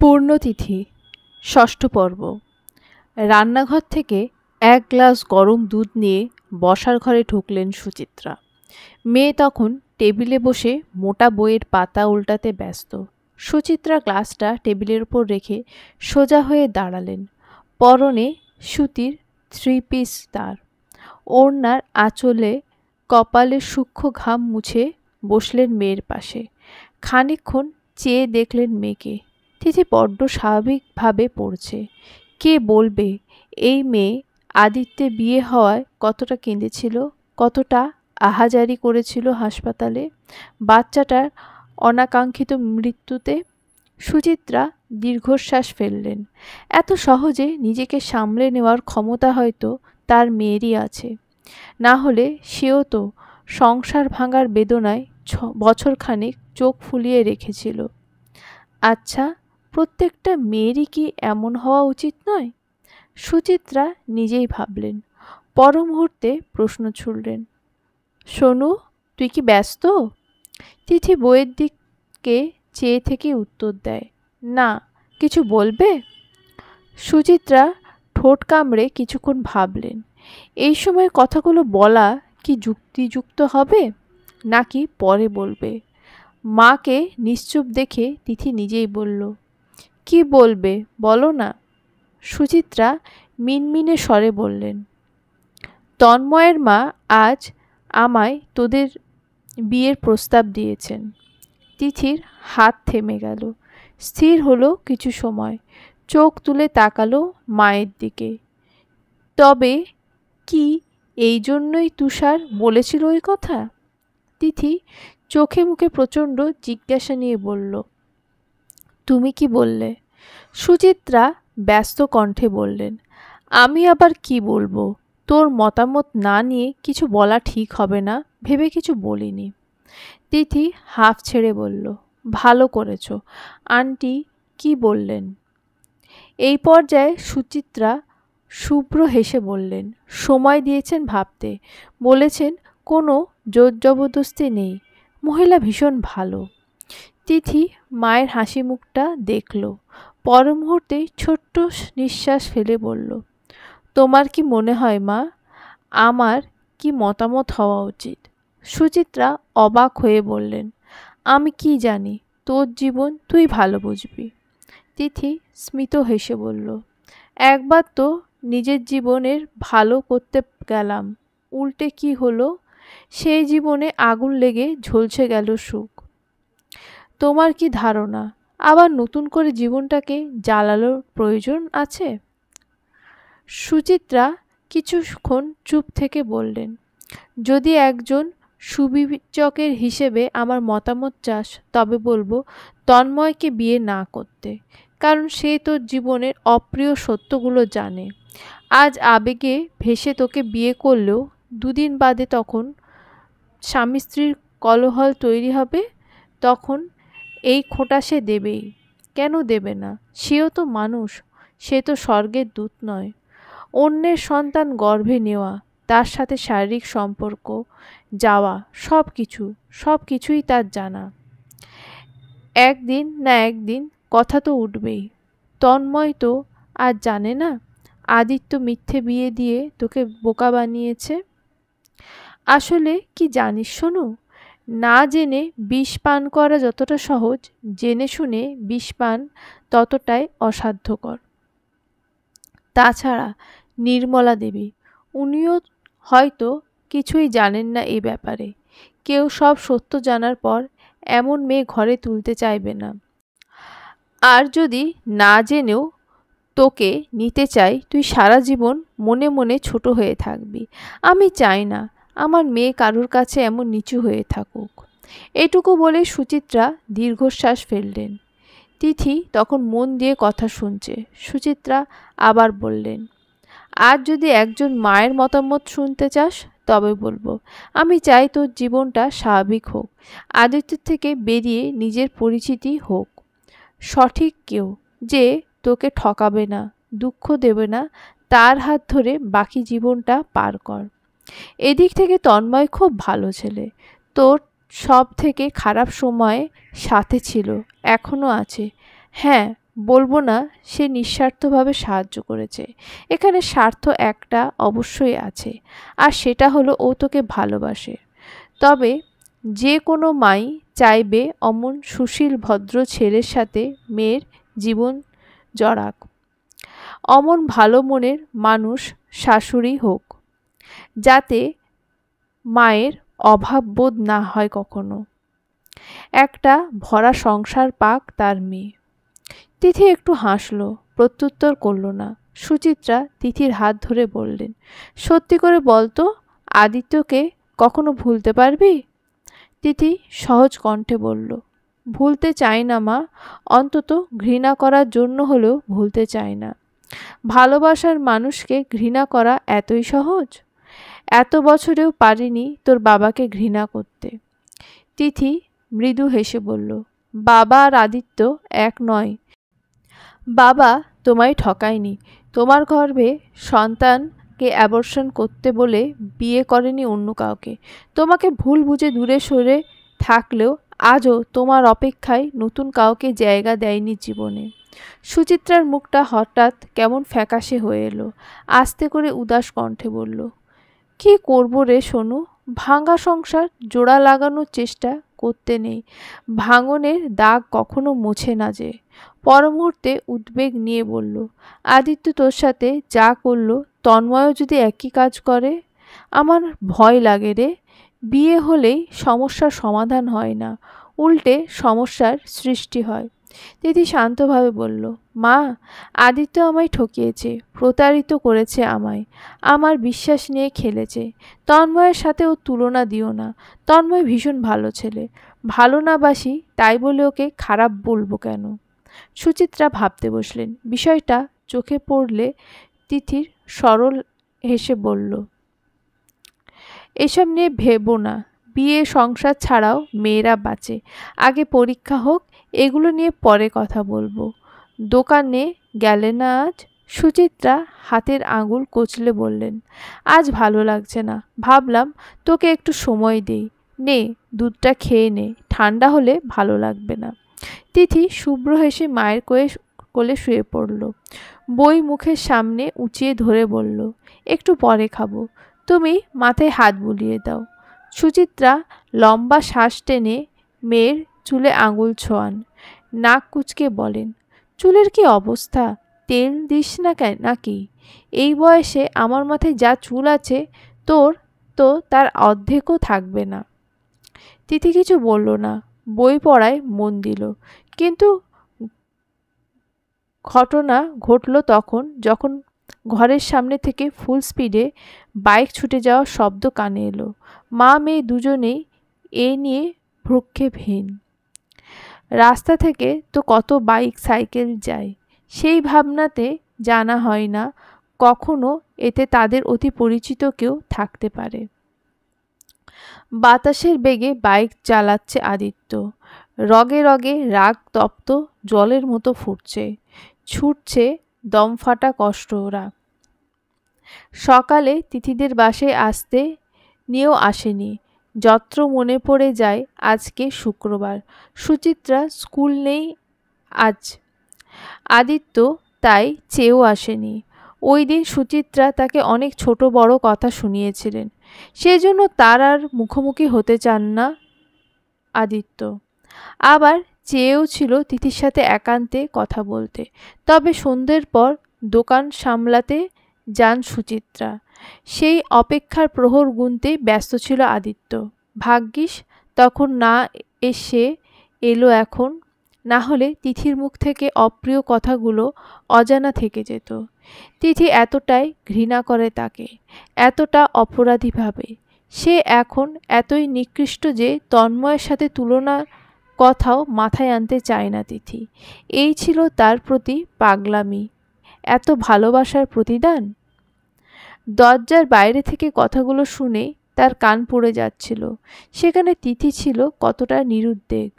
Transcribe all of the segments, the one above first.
পূর্ণতিথি ষষ্ঠ পর্ব। রান্নাঘর থেকে এক গ্লাস গরম দুধ নিয়ে বসার ঘরে ঢুকলেন সুচিত্রা। মেয়ে তখন টেবিলে বসে মোটা বইয়ের পাতা উল্টাতে ব্যস্ত। সুচিত্রা গ্লাসটা টেবিলের উপর রেখে সোজা হয়ে দাঁড়ালেন। পরনে সুতির 3 পিস তার, ওড়নার আঁচলে কপালের সূক্ষ্ম ঘাম মুছে বসলেন মেয়ের পাশে। খানিকক্ষণ চেয়ে দেখলেন মেয়েকে। তিথি বড্ড স্বাভাবিকভাবে পড়ছে। কে বলবে এই মেয়ে আদিত্যের বিয়ে হওয়ায় কতটা কেঁদেছিল, কতটা আহাজারি করেছিল হাসপাতালে, বাচ্চাটার অনাকাঙ্ক্ষিত মৃত্যুতে। সুচিত্রা দীর্ঘশ্বাস ফেললেন। এত সহজে নিজেকে সামলে নেওয়ার ক্ষমতা হয়তো তার মেয়েরই আছে, না হলে সেও তো সংসার ভাঙার বেদনায় বছরখানেক চোখ ফুলিয়ে রেখেছিল। আচ্ছা, প্রত্যেকটা মেয়েরই কি এমন হওয়া উচিত নয়? সুচিত্রা নিজেই ভাবলেন। পর মুহূর্তে প্রশ্ন ছুড়লেন, সোনু, তুই কি ব্যস্ত? তিথি বইয়ের দিকে চেয়ে থেকে উত্তর দেয়, না। কিছু বলবে? সুচিত্রা ঠোঁট কামড়ে কিছুক্ষণ ভাবলেন। এই সময় কথাগুলো বলা কি যুক্তিযুক্ত হবে, নাকি পরে বলবে? মাকে নিশ্চুপ দেখে তিথি নিজেই বলল, কি বলবে বলো না। সুচিত্রা মিনমিনে স্বরে বললেন, তন্ময়ের মা আজ আমায় তোদের বিয়ের প্রস্তাব দিয়েছেন। তিথির হাত থেমে গেল। স্থির হলো কিছু সময়, চোখ তুলে তাকালো মায়ের দিকে। তবে কি এই জন্যই তুষার বলেছিল ওই কথা? তিথি চোখে মুখে প্রচণ্ড জিজ্ঞাসা নিয়ে বলল, তুমি কি বললে? সুচিত্রা ব্যস্ত কণ্ঠে বললেন, আমি আবার কি বলবো, তোর মতামত না নিয়ে কিছু বলা ঠিক হবে না ভেবে কিছু বলিনি। তিথি হাঁফ ছেড়ে বলল, ভালো করেছো। আন্টি কি বললেন? এই পর্যায়ে সুচিত্রা শুভ্র হেসে বললেন, সময় দিয়েছেন ভাবতে, বলেছেন কোনো জোর জবরদস্তি নেই, মহিলা ভীষণ ভালো। তিথি মায়ের হাসি মুখটা দেখল। পর মুহূর্তে ছোট্ট নিঃশ্বাস ফেলে বলল, তোমার কি মনে হয় মা, আমার কি মতামত হওয়া উচিত? সুচিত্রা অবাক হয়ে বললেন, আমি কি জানি, তোর জীবন তুই ভালো বুঝবি। তিথি স্মিত হেসে বলল, একবার তো নিজের জীবনের ভালো করতে গেলাম, উল্টে কি হলো? সেই জীবনে আগুন লেগে ঝলসে গেল সুখ। তোমার কি ধারণা আবার নতুন করে জীবনটাকে জ্বালানোর প্রয়োজন আছে? সুচিত্রা কিছুক্ষণ চুপ থেকে বললেন, যদি একজন সুবিবেচকের হিসেবে আমার মতামত চাস, তবে বলবো তন্ময়কে বিয়ে না করতে, কারণ সে তোর জীবনের অপ্রিয় সত্যগুলো জানে। আজ আবেগে ভেসে তোকে বিয়ে করলেও দুদিন বাদে তখন স্বামী স্ত্রীর কলহল তৈরি হবে, তখন এই খোঁটা সে দেবেই। কেন দেবে না? সেও তো মানুষ, সে তো স্বর্গের দূত নয়। অন্যের সন্তান গর্ভে নেওয়া, তার সাথে শারীরিক সম্পর্ক যাওয়া, সব কিছুই তার জানা। একদিন না একদিন কথা তো উঠবেই। তন্ময় তো আর জানে না আদিত্য মিথ্যে বিয়ে দিয়ে তোকে বোকা বানিয়েছে। আসলে কি জানিস শোনো, না জেনে বিষ পান করা যতটা সহজ, জেনে শুনে বিষ পান ততটাই অসাধ্যকর। তাছাড়া নির্মলা দেবী, উনিও হয়তো কিছুই জানেন না এই ব্যাপারে। কেউ সব সত্য জানার পর এমন মেয়ে ঘরে তুলতে চাইবে না। আর যদি না জেনেও তোকে নিতে চাই, তুই সারা জীবন মনে মনে ছোট হয়ে থাকবি। আমি চাই না আমার মেয়ে কারুর কাছে এমন নিচু হয়ে থাকুক। এটুকু বলে সুচিত্রা দীর্ঘশ্বাস ফেললেন। তিথি তখন মন দিয়ে কথা শুনছে। সুচিত্রা আবার বললেন, আর যদি একজন মায়ের মতামত শুনতে চাস, তবে বলবো আমি চাই তোর জীবনটা স্বাভাবিক হোক, আদিত্যের থেকে বেরিয়ে নিজের পরিচিতি হোক, সঠিক কেউ যে তোকে ঠকাবে না, দুঃখ দেবে না, তার হাত ধরে বাকি জীবনটা পার কর। এদিক থেকে তন্ময় খুব ভালো ছেলে, তোর সব থেকে খারাপ সময়ে সাথে ছিল, এখনও আছে। হ্যাঁ, বলবো না সে নিঃস্বার্থভাবে সাহায্য করেছে। এখানে স্বার্থ একটা অবশ্যই আছে, আর সেটা হলো ও তোকে ভালোবাসে। তবে যে কোনো মাই চাইবে অমন সুশীল ভদ্র ছেলের সাথে মেয়ের জীবন জড়াক। অমন ভালো মনের মানুষ শাশুড়ি হোক, যাতে মায়ের অভাববোধ না হয় কখনো। একটা ভরা সংসার পাক তার মেয়ে। তিথি একটু হাসল, প্রত্যুত্তর করল না। সুচিত্রা তিথির হাত ধরে বললেন, সত্যি করে বলতো, আদিত্যকে কখনো ভুলতে পারবি? তিথি সহজ কণ্ঠে বলল, ভুলতে চাই না মা, অন্তত ঘৃণা করার জন্য হলেও ভুলতে চাই না। ভালোবাসার মানুষকে ঘৃণা করা এতই সহজ? এত বছরেও পারিনি তোর বাবাকে ঘৃণা করতে। তিথি মৃদু হেসে বলল, বাবা আর আদিত্য এক নয়। বাবা তোমায় ঠকায়নি, তোমার গর্ভে সন্তানকে অ্যাবর্শন করতে বলে বিয়ে করেনি অন্য কাউকে। তোমাকে ভুল বুঝে দূরে সরে থাকলেও আজও তোমার অপেক্ষায় নতুন কাউকে জায়গা দেয়নি জীবনে। সুচিত্রার মুখটা হঠাৎ কেমন ফ্যাকাশে হয়ে এলো। আস্তে করে উদাস কণ্ঠে বলল, কি করবো রে সোনু, ভাঙা সংসার জোড়া লাগানোর চেষ্টা করতে নেই। ভাঙনের দাগ কখনো মোছে না যে। পরমুহূর্তে উদ্বেগ নিয়ে বলল, আদিত্য তোর সাথে যা করলো, তন্ময়ও যদি একই কাজ করে? আমার ভয় লাগে রে। বিয়ে হলেই সমস্যার সমাধান হয় না, উল্টে সমস্যার সৃষ্টি হয়। তিথি শান্তভাবে বলল, মা, আদিত্য আমায় ঠকিয়েছে, প্রতারিত করেছে আমায়, আমার বিশ্বাস নিয়ে খেলেছে। তন্ময়ের সাথে ও তুলনা দিও না। তন্ময় ভীষণ ভালো ছেলে। ভালো না বাসি তাই বলে ওকে খারাপ বলবো কেন? সুচিত্রা ভাবতে বসলেন। বিষয়টা চোখে পড়লে তিথির সরল হেসে বলল, এসব নিয়ে ভেবো না, বিয়ে সংসার ছাড়াও মেয়েরা বাঁচে। আগে পরীক্ষা হোক, এগুলো নিয়ে পরে কথা বলবো। দোকানে গেলে না আজ? সুচিত্রা হাতের আঙুল কচলে বললেন, আজ ভালো লাগছে না, ভাবলাম তোকে একটু সময় দেই। নে, দুধটা খেয়ে নে, ঠান্ডা হলে ভালো লাগবে না। তিথি শুভ্র হেসে মায়ের কোলে শুয়ে পড়ল। বই মুখের সামনে উঁচিয়ে ধরে বলল, একটু পরে খাবো, তুমি মাথায় হাত বুলিয়ে দাও। সুচিত্রা লম্বা শ্বাস টেনে মেয়ের চুলে আঙুল ছোঁয়ান। নাক কুঁচকে বলেন, চুলের কি অবস্থা, তেল দিস না নাকি? এই বয়সে আমার মাথায় যা চুল আছে, তোর তো তার অর্ধেকও থাকবে না। তিথি কিছু বলল না, বই পড়ায় মন দিল। কিন্তু ঘটনা ঘটল তখন, যখন ঘরের সামনে থেকে ফুল স্পিডে বাইক ছুটে যাওয়ার শব্দ কানে এলো। মা মেয়ে দুজনেই এ নিয়ে ভ্রুক্ষেপহীন। রাস্তা থেকে তো কত বাইক সাইকেল যায়, সেই ভাবনাতে জানা হয় না কখনো এতে তাদের অতি পরিচিত কেউ থাকতে পারে। বাতাসের বেগে বাইক চালাচ্ছে আদিত্য। রগে রগে রাগ তপ্ত জলের মতো ফুটছে, ছুটছে দমফাটা কষ্ট ওরা। সকালে তিথিদের বাসায় আসতে নিয়েও আসেনি। যত্র মনে পড়ে যায় আজকে শুক্রবার, সুচিত্রা স্কুল নেই আজ। আদিত্য তাই চেয়েও আসেনি। ওই দিন সুচিত্রা তাকে অনেক ছোট বড় কথা শুনিয়েছিলেন, সেজন্য তার আর মুখোমুখি হতে চান না আদিত্য। আবার চেয়েও ছিল তিথির সাথে একান্তে কথা বলতে। তবে সন্ধ্যের পর দোকান সামলাতে যান সুচিত্রা। সেই অপেক্ষার প্রহর গুনতে ব্যস্ত ছিল আদিত্য। ভাগ্যিস তখন না এসে এলো এখন, না হলে তিথির মুখ থেকে অপ্রিয় কথাগুলো অজানা থেকে যেত। তিথি এতটাই ঘৃণা করে তাকে, এতটা অপরাধী ভাবে। সে এখন এতই নিকৃষ্ট যে তন্ময়ের সাথে তুলনার কথাও মাথায় আনতে চায় না তিথি। এই ছিল তার প্রতি পাগলামি, এত ভালোবাসার প্রতিদান। দরজার বাইরে থেকে কথাগুলো শুনে তার কান পড়ে যাচ্ছিল। সেখানে তিথি ছিল কতটা নিরুদ্বেগ।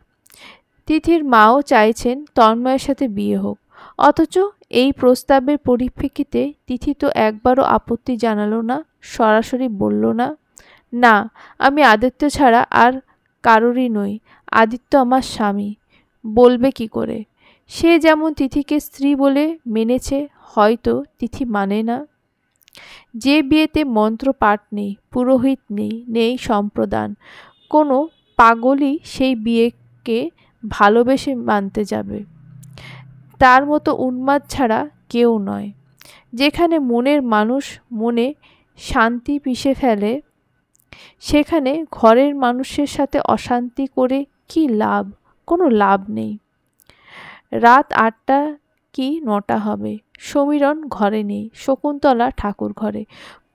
তিথির মাও চাইছেন তন্ময়ের সাথে বিয়ে হোক, অথচ এই প্রস্তাবের পরিপ্রেক্ষিতে তিথি তো একবারও আপত্তি জানালো না, সরাসরি বলল না, না, আমি আদিত্য ছাড়া আর কারোরই নই, আদিত্য আমার স্বামী। বলবে কি করে? সে যেমন তিথিকে স্ত্রী বলে মেনেছে, হয়তো তিথি মানে না। যে বিয়েতে মন্ত্রপাঠ নেই, পুরোহিত নেই, নেই সম্প্রদান, কোনো পাগলই সেই বিয়েকে ভালোবেসে মানতে যাবে। তার মতো উন্মাদ ছাড়া কেউ নয়। যেখানে মনের মানুষ মনে শান্তি পিষে ফেলে, সেখানে ঘরের মানুষের সাথে অশান্তি করে কি লাভ? কোনো লাভ নেই। রাত ৮টা কি ৯টা হবে। সমীরণ ঘরে নেই, শকুন্তলা ঠাকুর ঘরে।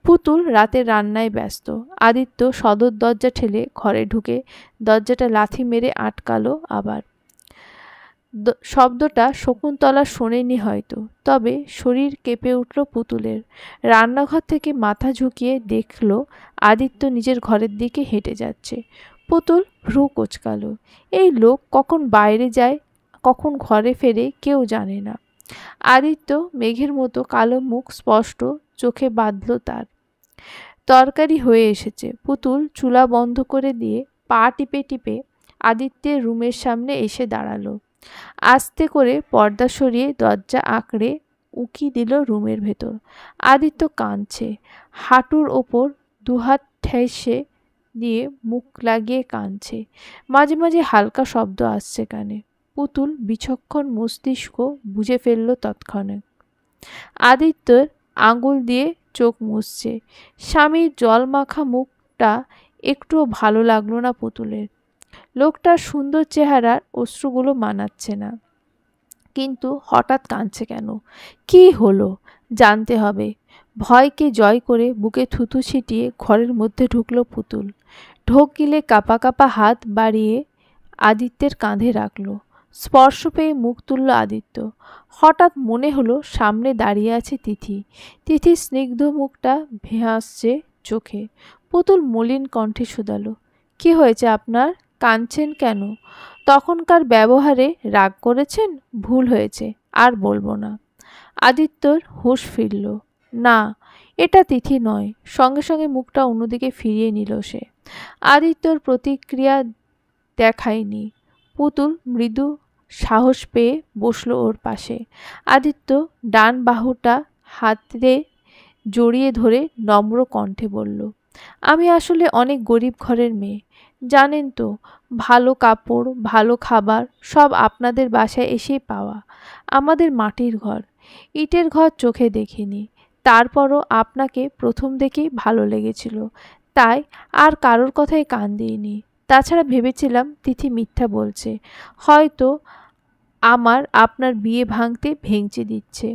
পুতুল রাতের রান্নায় ব্যস্ত। আদিত্য সদর দরজা ঠেলে ঘরে ঢুকে দরজাটা লাথি মেরে আটকালো আবার। শব্দটা শকুন্তলা শোনেনি হয়তো, তবে শরীর কেঁপে উঠল পুতুলের। রান্নাঘর থেকে মাথা ঝুঁকিয়ে দেখল আদিত্য নিজের ঘরের দিকে হেঁটে যাচ্ছে। পুতুল ভ্রু কোঁচকাল। এই লোক কখন বাইরে যায়, কখন ঘরে ফেরে কেউ জানে না। আদিত্য মেঘের মতো কালো মুখ স্পষ্ট চোখে বাঁধল তার। তরকারি হয়ে এসেছে। পুতুল চুলা বন্ধ করে দিয়ে পা টিপে টিপে আদিত্যের রুমের সামনে এসে দাঁড়ালো। আস্তে করে পর্দা সরিয়ে দরজা আঁকড়ে উকি দিল রুমের ভেতর। আদিত্য কাঁদছে। হাঁটুর ওপর দুহাত ঠেসে দিয়ে মুখ লাগিয়ে কাঁদছে। মাঝে মাঝে হালকা শব্দ আসছে কানে। পুতুল বিচক্ষণ মস্তিষ্ক বুঝে ফেলল তৎক্ষণাৎ। আদিত্যর আঙুল দিয়ে চোখ মুছছে। স্বামীর জলমাখা মুখটা একটুও ভালো লাগলো না পুতুলের। লোকটার সুন্দর চেহারার অশ্রুগুলো মানাচ্ছে না। কিন্তু হঠাৎ কাঁদছে কেন? কি হলো? জানতে হবে। ভয়কে জয় করে বুকে থুতু ছিটিয়ে ঘরের মধ্যে ঢুকলো পুতুল। ঢোক গিলে কাঁপা কাঁপা হাত বাড়িয়ে আদিত্যের কাঁধে রাখল। স্পর্শ পেয়ে মুখ তুলল আদিত্য। হঠাৎ মনে হলো সামনে দাঁড়িয়ে আছে তিথি। তিথির স্নিগ্ধ মুখটা ভেসে আসছে চোখে। পুতুল মলিন কণ্ঠে শুধালো, কি হয়েছে আপনার? কাঁদছেন কেন? তখনকার ব্যবহারে রাগ করেছেন? ভুল হয়েছে, আর বলবো না। আদিত্যর হুঁশ ফিরল। না, এটা তিথি নয়। সঙ্গে সঙ্গে মুখটা অন্যদিকে ফিরিয়ে নিল সে। আদিত্যর প্রতিক্রিয়া দেখায়নি। পুতুল মৃদু সাহস পেয়ে বসল ওর পাশে। আদিত্য ডান বাহুটা হাতে জড়িয়ে ধরে নম্র কণ্ঠে বলল, আমি আসলে অনেক গরিব ঘরের মেয়ে। জানেন তো, ভালো কাপড়, ভালো খাবার সব আপনাদের বাসায় এসেই পাওয়া। আমাদের মাটির ঘর, ইটের ঘর চোখে দেখিনি। তারপরও আপনাকে প্রথম দেখেই ভালো লেগেছিল, তাই আর কারোর কথায় কান দিইনি। তাছাড়া ভেবেছিলাম তিথি মিথ্যা বলছে, হয়তো আপনার বিয়ে ভাঙতে ভেঙচি দিচ্ছে।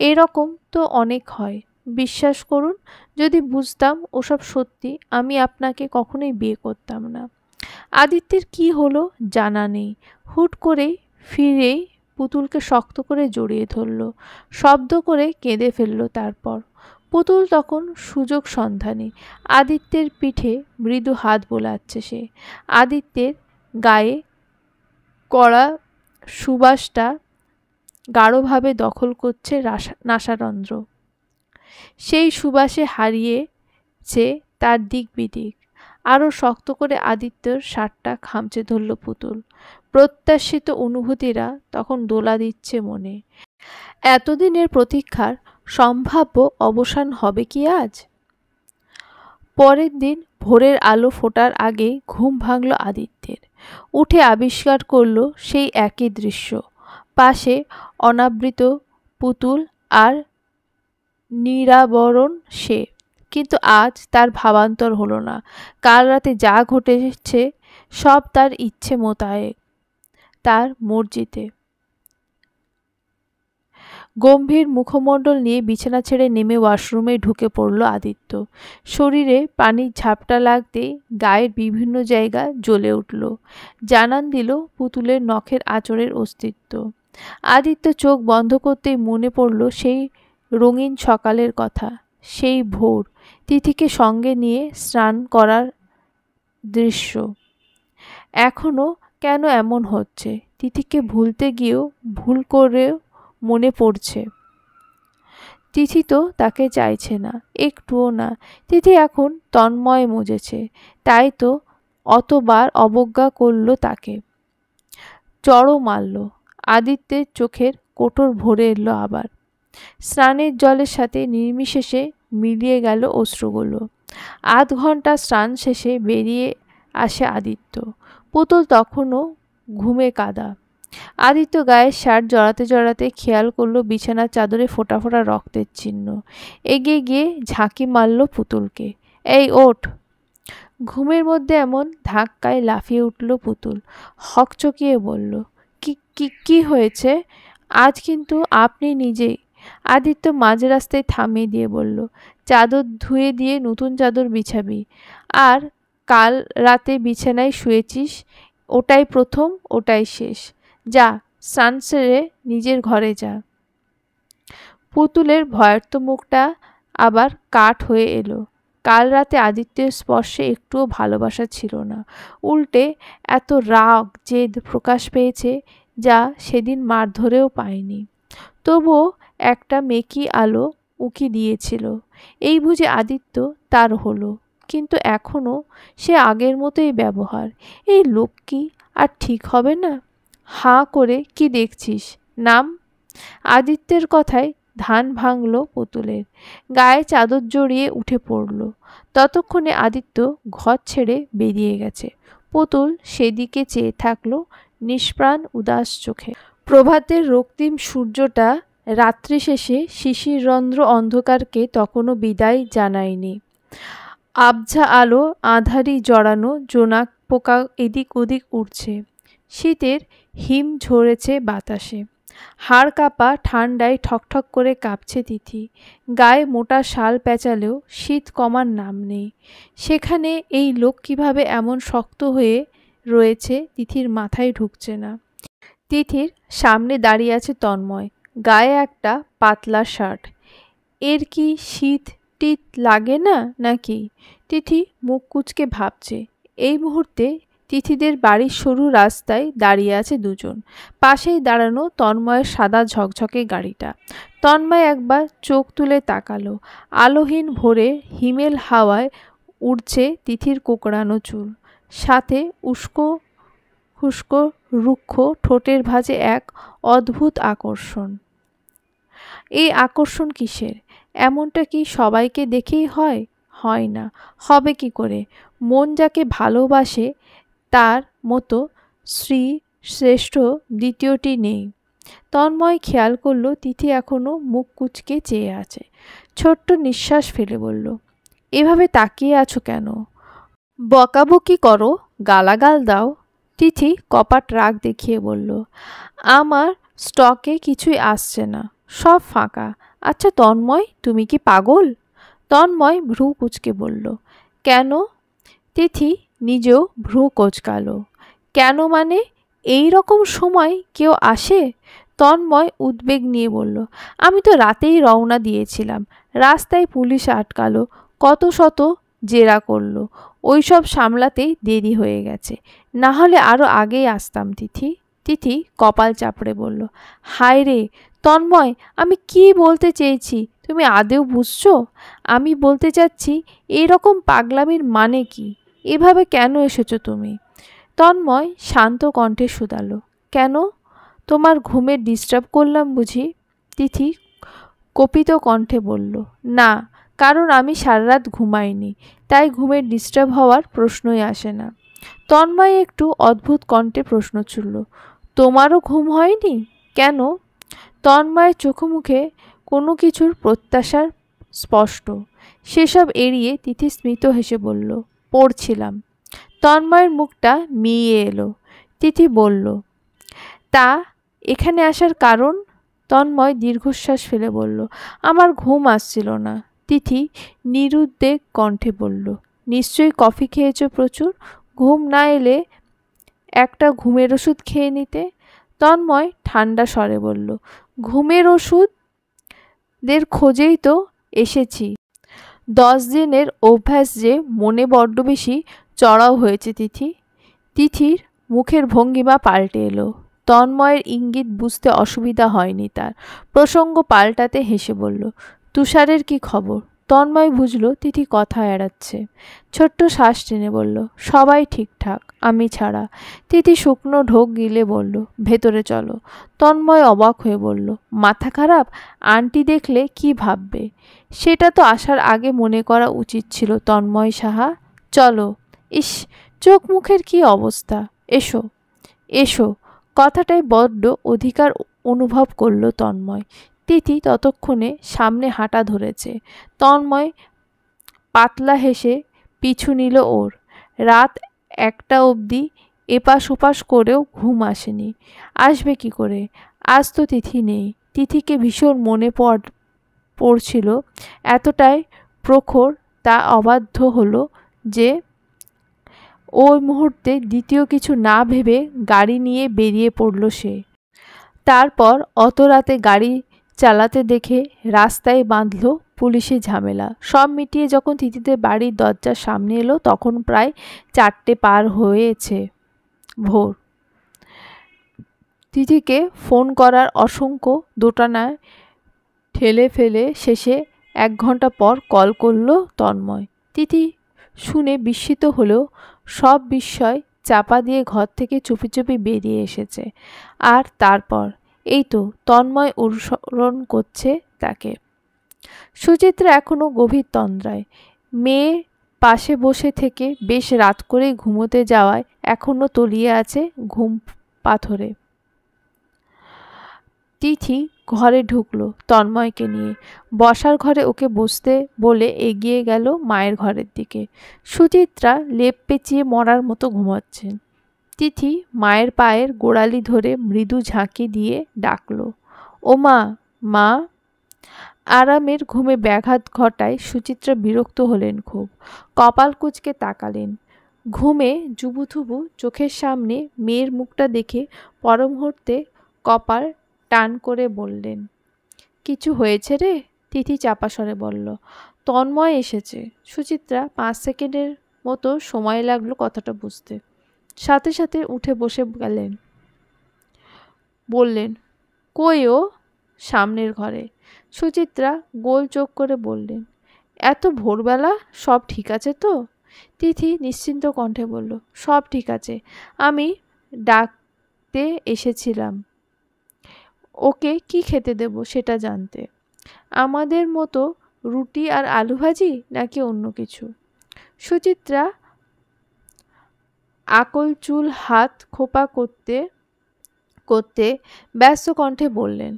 এরকম তো অনেক হয়। বিশ্বাস করুন, যদি বুঝতাম ওসব সত্যি, আমি আপনাকে কখনোই বিয়ে করতাম না। আদিত্যের কি হলো জানা নেই। হুট করেই ফিরেই পুতুলকে শক্ত করে জড়িয়ে ধরল। শব্দ করে কেঁদে ফেলল। তারপর পুতুল তখন সুযোগ সন্ধানী। আদিত্যের পিঠে মৃদু হাত বোলাচ্ছে সে। আদিত্যের গায়ে কড়া সুবাসটা গাঢ়ভাবে দখল করছে নাসারন্ধ্র। সেই সুবাসে হারিয়েছে তার দিক বিদিক। আরও শক্ত করে আদিত্যর শার্টটা খামচে ধরল পুতুল। প্রত্যাশিত অনুভূতিরা তখন দোলা দিচ্ছে মনে। এতদিনের প্রতীক্ষার সম্ভাব্য অবসান হবে কি আজ? পরের দিন ভোরের আলো ফোটার আগে ঘুম ভাঙল আদিত্যের। উঠে আবিষ্কার করল সেই একই দৃশ্য। পাশে অনাবৃত পুতুল আর নিরাবরণ সে। কিন্তু আজ তার ভাবান্তর হলো না। কাল রাতে যা ঘটেছে সব তার ইচ্ছে মোতাবেক, তার মর্জিতে। গম্ভীর মুখমণ্ডল নিয়ে বিছানা ছেড়ে নেমে ওয়াশরুমে ঢুকে পড়ল আদিত্য। শরীরে পানির ঝাপটা লাগতেই গায়ের বিভিন্ন জায়গা জ্বলে উঠল। জানান দিল পুতুলের নখের আঁচড়ের অস্তিত্ব। আদিত্য চোখ বন্ধ করতেই মনে পড়ল সেই রঙিন সকালের কথা, সেই ভোর, তিথিকে সঙ্গে নিয়ে স্নান করার দৃশ্য। এখনো কেন এমন হচ্ছে? তিথিকে ভুলতে গিয়েও ভুল করেও মনে পড়ছে। তিথি তো তাকে চাইছে না, একটুও না। তিথি এখন তন্ময় মজেছে, তাই তো অতবার অবজ্ঞা করল তাকে, চড়ও মারল। আদিত্যের চোখের কোটর ভরে এলো আবার। স্নানের জলের সাথে নির্বিশেষে মিলিয়ে গেল অশ্রুগুলো। আধ ঘন্টা স্নান শেষে বেরিয়ে আসে আদিত্য। পুতুল তখনও ঘুমে কাদা। আদিত্য গায়ের শার্ট জড়াতে জড়াতে খেয়াল করলো বিছানার চাদরে ফোঁটা ফোঁটা রক্তের চিহ্ন। এগিয়ে গিয়ে ঝাঁকি মারল পুতুলকে। এই ওঠ! ঘুমের মধ্যে এমন ধাক্কায় লাফিয়ে উঠল পুতুল। হকচকিয়ে বলল, কি কি কি হয়েছে? আজ কিন্তু আপনি নিজেই। আদিত্য মাঝ রাস্তায় থামিয়ে দিয়ে বলল, চাদর ধুয়ে দিয়ে নতুন চাদর বিছাবি। আর কাল রাতে বিছানায় শুয়েছিস, ওটাই প্রথম, ওটাই শেষ। যা, স্নান সেরে নিজের ঘরে যা। পুতুলের ভয়ার্ত মুখটা আবার কাঠ হয়ে এলো। কাল রাতে আদিত্যের স্পর্শে একটুও ভালোবাসা ছিল না, উল্টে এত রাগ জেদ প্রকাশ পেয়েছে যা সেদিন মারধরেও পায়নি। তবুও একটা মেকি আলো উকি দিয়েছিল, এই বুঝে আদিত্য তার হলো। কিন্তু এখনও সে আগের মতোই ব্যবহার। এই লোক কি আর ঠিক হবে না? হাঁ করে কি দেখছিস, নাম। আদিত্যের কথায় ধান ভাঙল পুতুলের। গায়ে চাদর জড়িয়ে উঠে পড়ল। ততক্ষণে আদিত্য ঘর ছেড়ে বেরিয়ে গেছে। পুতুল সেদিকে চেয়ে থাকল নিষ্প্রাণ উদাস চোখে। প্রভাতের রক্তিম সূর্যটা রাত্রি শেষে শিশিররন্ধ্র অন্ধকারকে তখনও বিদায় জানায়নি। আবঝা আলো আঁধারি জড়ানো জোনাক পোকা এদিক ওদিক উড়ছে। শীতের হিম ঝরেছে বাতাসে। হাড় কাঁপা ঠান্ডায় ঠকঠক করে কাঁপছে তিথি। গায়ে মোটা শাল পেঁচালেও শীত কমার নাম নেই। সেখানে এই লোক কিভাবে এমন শক্ত হয়ে রয়েছে তিথির মাথায় ঢুকছে না। তিথির সামনে দাঁড়িয়ে আছে তন্ময়, গায়ে একটা পাতলা শার্ট। এর কি শীত টিত লাগে না নাকি? তিথি মুখ কুঁচকে ভাবছে। এই মুহূর্তে তিথিদের বাড়ির সরু রাস্তায় দাঁড়িয়ে আছে দুজন। পাশেই দাঁড়ানো তন্ময়ের সাদা ঝকঝকে গাড়িটা। তন্ময় একবার চোখ তুলে তাকালো। আলোহীন ভোরে হিমেল হাওয়ায় উড়ছে তিথির কোকড়ানো চুল, সাথে উস্কো খুস্কো রুক্ষ ঠোঁটের ভাঁজে এক অদ্ভুত আকর্ষণ। এই আকর্ষণ কিসের? এমনটা কি সবাইকে দেখেই হয়? হয় না, হবে কি করে? মন যাকে ভালোবাসে তার মতো শ্রী শ্রেষ্ঠ দ্বিতীয়টি নেই। তন্ময় খেয়াল করল তিথি এখনো মুখ কুঁচকে চেয়ে আছে। ছোট্ট নিঃশ্বাস ফেলে বলল, এভাবে তাকিয়ে আছো কেন? বকাবকি করো, গালাগাল দাও? তিথি কপাট রাগ দেখিয়ে বলল, আমার স্টকে কিছুই আসছে না, সব ফাঁকা। আচ্ছা তন্ময়, তুমি কি পাগল? তন্ময় ভ্রু কুঁচকে বলল, কেন? তিথি নিজেও ভ্রু কোঁচকালো। কেন মানে? এই রকম সময় কেউ আসে? তন্ময় উদ্বেগ নিয়ে বলল, আমি তো রাতেই রওনা দিয়েছিলাম, রাস্তায় পুলিশ আটকালো, কত শত জেরা করলো, ওইসব সামলাতেই দেরি হয়ে গেছে, না হলে আরও আগেই আসতাম তিথি। তিথি কপাল চাপড়ে বলল, হায় রে তন্ময়, আমি কি বলতে চেয়েছি তুমি আদেও বুঝছো? আমি বলতে চাচ্ছি এইরকম পাগলামির মানে কি? এভাবে কেন এসেছো তুমি? তন্ময় শান্ত কণ্ঠে শুধালো, কেন? তোমার ঘুমে ডিস্টার্ব করলাম বুঝি? তিথি কপিত কণ্ঠে বলল, না, কারণ আমি সারা রাত ঘুমাইনি, তাই ঘুমের ডিস্টার্ব হওয়ার প্রশ্নই আসে না। তন্ময় একটু অদ্ভুত কণ্ঠে প্রশ্ন ছুড়ল, তোমারও ঘুম হয়নি? কেন? তন্ময়ের চোখে কোনো কিছুর প্রত্যাশার স্পষ্ট। সেসব এড়িয়ে তিথি স্মিত হেসে বলল, পড়ছিলাম। তন্ময়ের মুখটা মিয়ে এলো। তিথি বলল, তা এখানে আসার কারণ? তন্ময় দীর্ঘশ্বাস ফেলে বলল, আমার ঘুম আসছিল না। তিথি নিরুদ্বেগ কণ্ঠে বলল, নিশ্চয়ই কফি খেয়েছ প্রচুর, ঘুম না এলে একটা ঘুমের ওষুধ খেয়ে নিতে। তন্ময় ঠান্ডা স্বরে বলল, ঘুমের ওষুধ দের খোঁজেই তো এসেছি। 10 দিনের অভ্যাস যে মনে বড্ড বেশি চড়াও হয়েছে তিথি। তিথির মুখের ভঙ্গিমা পাল্টে এলো। তন্ময়ের ইঙ্গিত বুঝতে অসুবিধা হয়নি তার। প্রসঙ্গ পাল্টাতে হেসে বলল, তুষারের কি খবর? তন্ময় বুঝল তিথি কথা এড়াচ্ছে। ছোট্ট শ্বাস টেনে বলল, সবাই ঠিকঠাক, আমি ছাড়া। তিথি শুকনো ঢোক গিলে বলল, ভেতরে চলো। তন্ময় অবাক হয়ে বলল, মাথা খারাপ? আন্টি দেখলে কি ভাববে? সেটা তো আসার আগে মনে করা উচিত ছিল তন্ময় সাহা। চলো। ইস, চোখ মুখের কি অবস্থা! এসো এসো। কথাটায় বড্ড অধিকার অনুভব করল তন্ময়। তিথি ততক্ষণে সামনে হাঁটা ধরেছে। তন্ময় পাতলা হেসে পিছু নিল ওর। রাত 1টা অবধি এপাশ ওপাশ করেও ঘুম আসেনি। আসবে কি করে? আজ তো তিথি নেই। তিথিকে ভীষণ মনে পড়ছিল। এতটাই প্রখর তা অবাধ্য হলো যে ওই মুহূর্তে দ্বিতীয় কিছু না ভেবে গাড়ি নিয়ে বেরিয়ে পড়ল সে। তারপর অত রাতে গাড়ি চালাতে দেখে রাস্তায় বাঁধল পুলিশের ঝামেলা। সব মিটিয়ে যখন তিথিদের বাড়ির দরজার সামনে এলো তখন প্রায় 4টে পার হয়েছে ভোর। তিথিকে ফোন করার অসংখ্য দোটানায় ঠেলে ফেলে শেষে 1 ঘন্টা পর কল করল তন্ময়। তিথি শুনে বিস্মিত হলেও সব বিস্ময় চাপা দিয়ে ঘর থেকে চুপি চুপি বেরিয়ে এসেছে। আর তারপর এই তো তন্ময় অনুসরণ করছে তাকে। সুচিত্রা এখনো গভীর তন্দ্রায়। মেয়ে পাশে বসে থেকে বেশ রাত করেই ঘুমোতে যাওয়ায় এখনো তলিয়ে আছে ঘুম পাথরে। তিথি ঘরে ঢুকলো তন্ময়কে নিয়ে। বসার ঘরে ওকে বসতে বলে এগিয়ে গেল মায়ের ঘরের দিকে। সুচিত্রা লেপ পেঁচিয়ে মরার মতো ঘুমাচ্ছেন। তিথি মায়ের পায়ের গোড়ালি ধরে মৃদু ঝাঁকি দিয়ে ডাকল, ও মা, মা। আরামের ঘুমে ব্যাঘাত ঘটায় সুচিত্রা বিরক্ত হলেন খুব। কপাল কুঁচকে তাকালেন। ঘুমে জুবুথুবু চোখের সামনে মেয়ের মুখটা দেখে পর মুহূর্তে কপাল টান করে বললেন, কিছু হয়েছে রে? তিথি চাপা স্বরে বলল, তন্ময় এসেছে। সুচিত্রা 5 সেকেন্ডের মতো সময় লাগলো কথাটা বুঝতে। সাথে সাথে উঠে বসে গেলেন। বললেন, কই ও? সামনের ঘরে। সুচিত্রা গোল চোখ করে বললেন, এত ভোরবেলা? সব ঠিক আছে তো? তিথি নিশ্চিন্ত কণ্ঠে বলল, সব ঠিক আছে। আমি ডাকতে এসেছিলাম ওকে কি খেতে দেব সেটা জানতে। আমাদের মতো রুটি আর আলু ভাজি নাকি অন্য কিছু? সুচিত্রা আকল চুল হাত খোপা করতে করতে ব্যস্ত কণ্ঠে বললেন,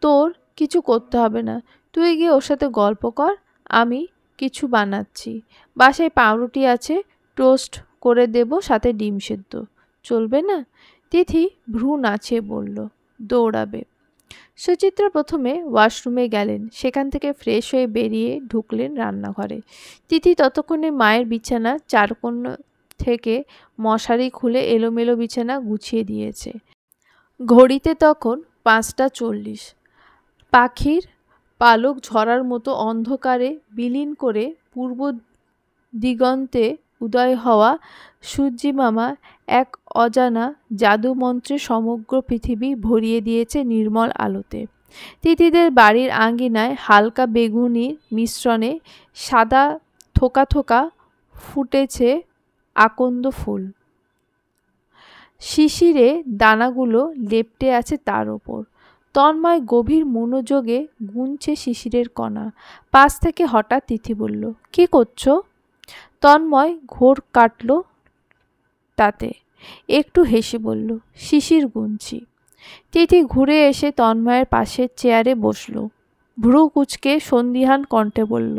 তোর কিছু করতে হবে না, তুই গিয়ে ওর সাথে গল্প কর, আমি কিছু বানাচ্ছি। বাসায় পাউরুটি আছে, টোস্ট করে দেব, সাথে ডিম সেদ্ধ। চলবে না? তিথি ভ্রু নাচিয়ে বলল, দৌড়াবে। সুচিত্রা প্রথমে ওয়াশরুমে গেলেন, সেখান থেকে ফ্রেশ হয়ে বেরিয়ে ঢুকলেন রান্নাঘরে। তিথি ততক্ষণে মায়ের বিছানা চারকোণ থেকে মশারি খুলে এলোমেলো বিছানা গুছিয়ে দিয়েছে। ঘড়িতে তখন 5টা 40। পাখির পালক ঝরার মতো অন্ধকারে বিলীন করে পূর্ব দিগন্তে উদয় হওয়া সূর্যিমামা এক অজানা জাদুমন্ত্রে সমগ্র পৃথিবী ভরিয়ে দিয়েছে নির্মল আলোতে। তিথিদের বাড়ির আঙ্গিনায় হালকা বেগুনির মিশ্রণে সাদা থোকা থোকা ফুটেছে আকন্দ ফুল। শিশিরে দানাগুলো লেপ্টে আছে তার ওপর। তন্ময় গভীর মনোযোগে গুনছে শিশিরের কণা। পাশ থেকে হঠাৎ তিথি বলল, কি করছো? তন্ময় ঘোর কাটল তাতে। একটু হেসে বলল, শিশির গুনছি। তিথি ঘুরে এসে তন্ময়ের পাশের চেয়ারে বসল। ভ্রু কুঁচকে সন্দিহান কণ্ঠে বলল,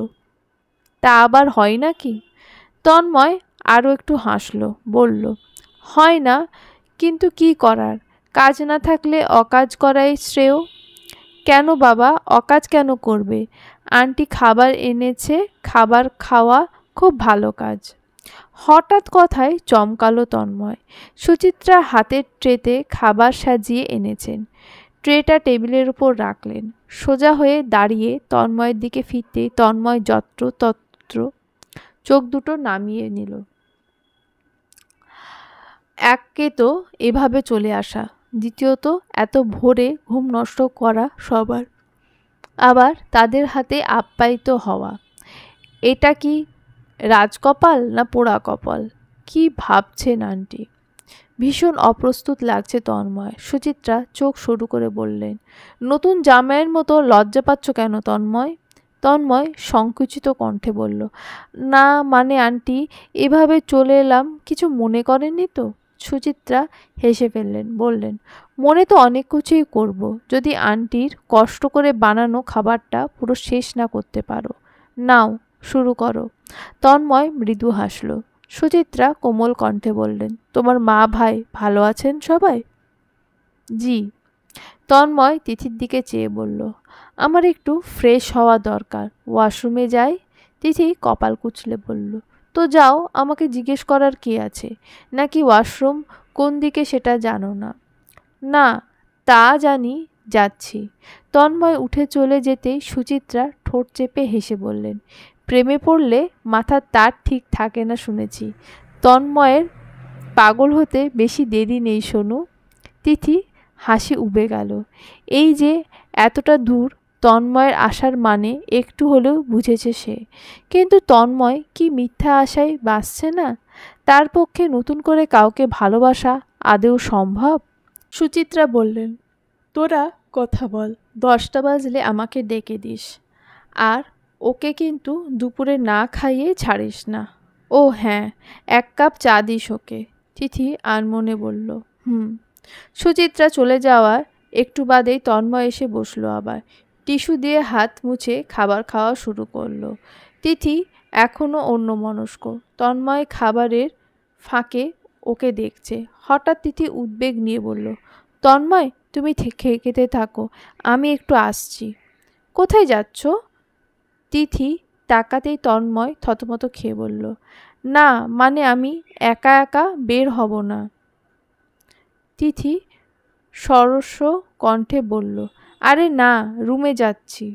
তা আবার হয় নাকি? তন্ময় আরও একটু হাসল, বলল, হয় না, কিন্তু কি করার, কাজ না থাকলে অকাজ করাই শ্রেয়। কেন বাবা, অকাজ কেন করবে? আন্টি খাবার এনেছে, খাবার খাওয়া খুব ভালো কাজ। হঠাৎ কথায় চমকালো তন্ময়। সুচিত্রা হাতের ট্রেতে খাবার সাজিয়ে এনেছেন। ট্রেটা টেবিলের উপর রাখলেন। সোজা হয়ে দাঁড়িয়ে তন্ময়ের দিকে ফিরতেই তন্ময় যত্র তত্র চোখ দুটো নামিয়ে নিল। একে তো এভাবে চলে আসা, দ্বিতীয়ত এত ভোরে ঘুম নষ্ট করা সবার, আবার তাদের হাতে আপ্যায়িত হওয়া। এটা কি রাজকপাল না পোড়া কপাল? কি ভাবছেন আন্টি? ভীষণ অপ্রস্তুত লাগছে তন্ময়। সুচিত্রা চোখ সরু করে বললেন, নতুন জামাইয়ের মতো লজ্জা পাচ্ছ কেন তন্ময়? তন্ময় সংকুচিত কণ্ঠে বলল, না মানে আন্টি, এভাবে চলে এলাম, কিছু মনে করেননি তো? সুচিত্রা হেসে ফেললেন, বললেন, মনে তো অনেক কিছুই করব, যদি আন্টির কষ্ট করে বানানো খাবারটা পুরো শেষ না করতে পারো। নাও শুরু করো। তন্ময় মৃদু হাসল। সুচিত্রা কোমল কণ্ঠে বললেন, তোমার মা ভাই ভালো আছেন সবাই? জি। তন্ময় তিথির দিকে চেয়ে বলল, আমার একটু ফ্রেশ হওয়া দরকার, ওয়াশরুমে যাই? তিথি কপাল কুঁচলে বলল, তো যাও, আমাকে জিজ্ঞেস করার কি আছে? নাকি ওয়াশরুম কোন দিকে সেটা জানো না? না, তা জানি, যাচ্ছি। তন্ময় উঠে চলে যেতেই সুচিত্রা ঠোঁট চেপে হেসে বললেন, প্রেমে পড়লে মাথার তার ঠিক থাকে না শুনেছি। তন্ময়ের পাগল হতে বেশি দেরি নেই সোনু। তিথি হাসি উবে গেল। এই যে এতটা দূর তন্ময়ের আসার মানে একটু হলেও বুঝেছে সে। কিন্তু তন্ময় কি মিথ্যা আশায় বাঁচছে না? তার পক্ষে নতুন করে কাউকে ভালোবাসা আদৌ সম্ভব? সুচিত্রা বললেন, তোরা কথা বল, 10টা বাজলে আমাকে ডেকে দিস। আর ওকে কিন্তু দুপুরে না খাইয়ে ছাড়িস না। ও হ্যাঁ, 1 কাপ চা দিস ওকে। তিথি আনমনে বলল, হুম। সুচিত্রা চলে যাওয়ার একটু বাদেই তন্ময় এসে বসলো আবার। টিস্যু দিয়ে হাত মুছে খাবার খাওয়া শুরু করলো। তিথি এখনও অন্যমনস্ক। তন্ময় খাবারের ফাঁকে ওকে দেখছে। হঠাৎ তিথি উদ্বেগ নিয়ে বলল, তন্ময় তুমি খেতে থাকো, আমি একটু আসছি। কোথায় যাচ্ছ? তিথি তাকাতেই তন্ময় থতমত খেয়ে বলল, না মানে আমি একা একা বের হব না। তিথি সরস কণ্ঠে বলল, আরে না, রুমে যাচ্ছি।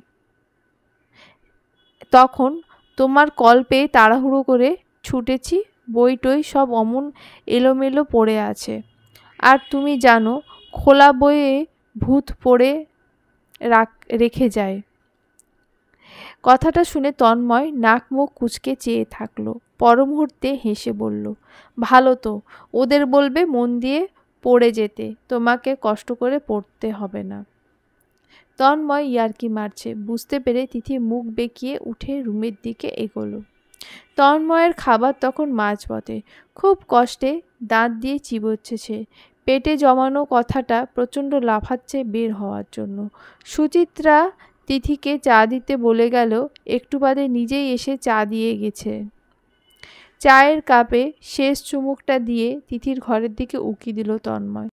তখন তোমার কল পেয়ে তাড়াহুড়ো করে ছুটেছি, বই টই সব অমন এলোমেলো পড়ে আছে। আর তুমি জানো, খোলা বইয়ে ভূত পড়ে রেখে যায়। কথাটা শুনে তন্ময় নাক মুখ কুঁচকে চেয়ে থাকলো। পর মুহূর্তে হেসে বলল, ভালো তো, ওদের বলবে মন দিয়ে পড়ে যেতে, তোমাকে কষ্ট করে পড়তে হবে না। তন্ময় ইয়ার্কি মারছে বুঝতে পেরে তিথি মুখ বেঁকিয়ে উঠে রুমের দিকে এগোলো। তন্ময়ের খাবার তখন মাঝপথে। খুব কষ্টে দাঁত দিয়ে চিবোচ্ছে সে। পেটে জমানো কথাটা প্রচণ্ড লাফাচ্ছে বের হওয়ার জন্য। সুচিত্রা তিথিকে চা দিতে বলে গেল, একটু বাদে নিজেই এসে চা দিয়ে গেছে। চায়ের কাপে শেষ চুমুকটা দিয়ে তিথির ঘরের দিকে উকি দিল তন্ময়।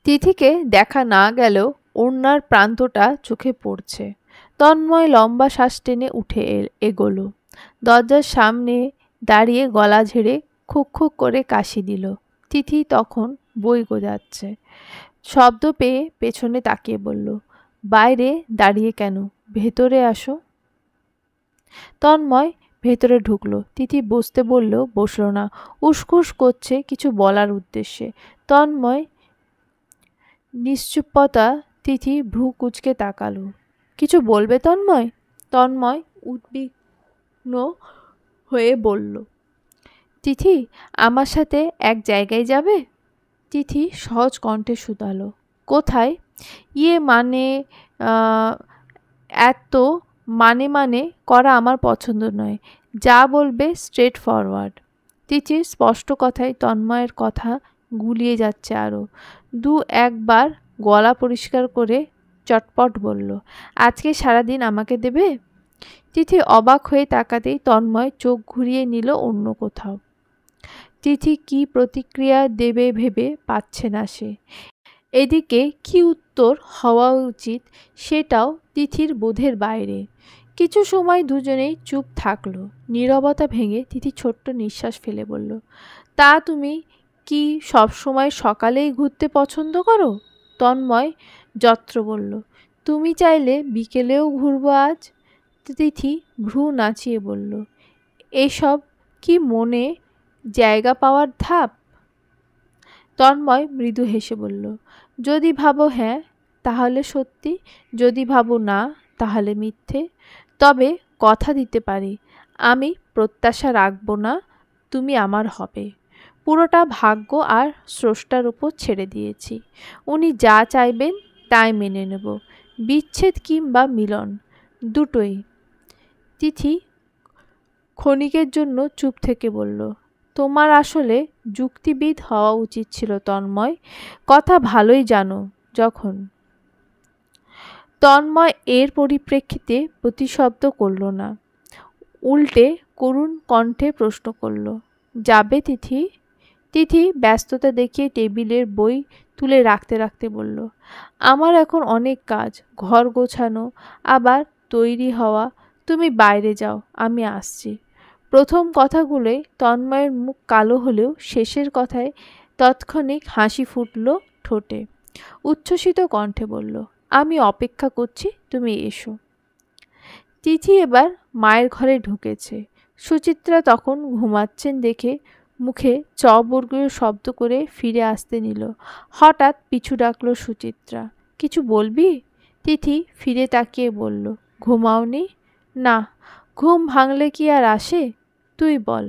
তিথিকে দেখা না গেলেও ওড়নার প্রান্তটা চোখে পড়ছে। তন্ময় লম্বা শ্বাস টেনে উঠে এগোলো। দরজার সামনে দাঁড়িয়ে গলা ঝেড়ে খুক খুক করে কাশি দিল। তিথি তখন বই গোজাচ্ছে। শব্দ পেয়ে পেছনে তাকিয়ে বলল, বাইরে দাঁড়িয়ে কেন, ভেতরে আসো। তন্ময় ভেতরে ঢুকলো। তিথি বসতে বললেও বসল না, উসখুস করছে কিছু বলার উদ্দেশ্যে। তন্ময় নিশ্চুপতা। তিথি ভ্রু কুঁচকে তাকালো। কিছু বলবে তন্ময়? তন্ময় উদ্বিগ্ন হয়ে বলল, তিথি আমার সাথে এক জায়গায় যাবে? তিথি সহজ কণ্ঠে শুধালো, কোথায়? ইয়ে মানে এত মানে করা আমার পছন্দ নয়, যা বলবে স্ট্রেট ফরওয়ার্ড। তিথির স্পষ্ট কথায় তন্ময়ের কথা গুলিয়ে যাচ্ছে আরও। একবার গলা পরিষ্কার করে চটপট বলল, আজকে সারাদিন আমাকে দেবে? তিথি অবাক হয়ে তাকাতেই তন্ময় চোখ ঘুরিয়ে নিল অন্য কোথাও। তিথি কি প্রতিক্রিয়া দেবে ভেবে পাচ্ছে না সে। এদিকে কি উত্তর হওয়া উচিত সেটাও তিথির বোধের বাইরে। কিছু সময় দুজনেই চুপ থাকলো। নীরবতা ভেঙে তিথি ছোট্ট নিঃশ্বাস ফেলে বলল, তা তুমি কি সবসময় সকালেই ঘুরতে পছন্দ করো? তন্ময় যত্র বলল, তুমি চাইলে বিকেলেও ঘুরবো আজ। তিথি ভ্রু নাচিয়ে বলল, এসব কি মনে জায়গা পাওয়ার ধাপ? তন্ময় মৃদু হেসে বলল, যদি ভাবো হ্যাঁ তাহলে সত্যি, যদি ভাবো না তাহলে মিথ্যে। তবে কথা দিতে পারি, আমি প্রত্যাশা রাখব না তুমি আমার হবে। পুরোটা ভাগ্য আর স্রষ্টার উপর ছেড়ে দিয়েছি। উনি যা চাইবেন তাই মেনে নেব, বিচ্ছেদ কিংবা মিলন দুটোই। তিথি ক্ষণিকের জন্য চুপ থেকে বলল, তোমার আসলে যুক্তিবিদ হওয়া উচিত ছিল তন্ময়, কথা ভালোই জানো যখন। তন্ময় এর পরিপ্রেক্ষিতে প্রতিশব্দ করল না, উল্টে করুণ কণ্ঠে প্রশ্ন করল, যাবে তিথি? তিথি ব্যস্ততা দেখিয়ে টেবিলের বই তুলে রাখতে রাখতে বলল, আমার এখন অনেক কাজ, ঘর গোছানো, আবার তৈরি হওয়া। তুমি বাইরে যাও, আমি আসছি। প্রথম কথাগুলোয় তন্ময়ের মুখ কালো হলেও শেষের কথায় তৎক্ষণিক হাসি ফুটল ঠোঁটে। উচ্ছ্বসিত কণ্ঠে বলল, আমি অপেক্ষা করছি, তুমি এসো। তিথি এবার মায়ের ঘরে ঢুকেছে। সুচিত্রা তখন ঘুমাচ্ছেন দেখে মুখে চবর্গীয় শব্দ করে ফিরে আসতে নিল। হঠাৎ পিছু ডাকল সুচিত্রা, কিছু বলবি? তিথি ফিরে তাকিয়ে বলল, ঘুমাওনি? না, ঘুম ভাঙলে কি আর আসে? তুই বল।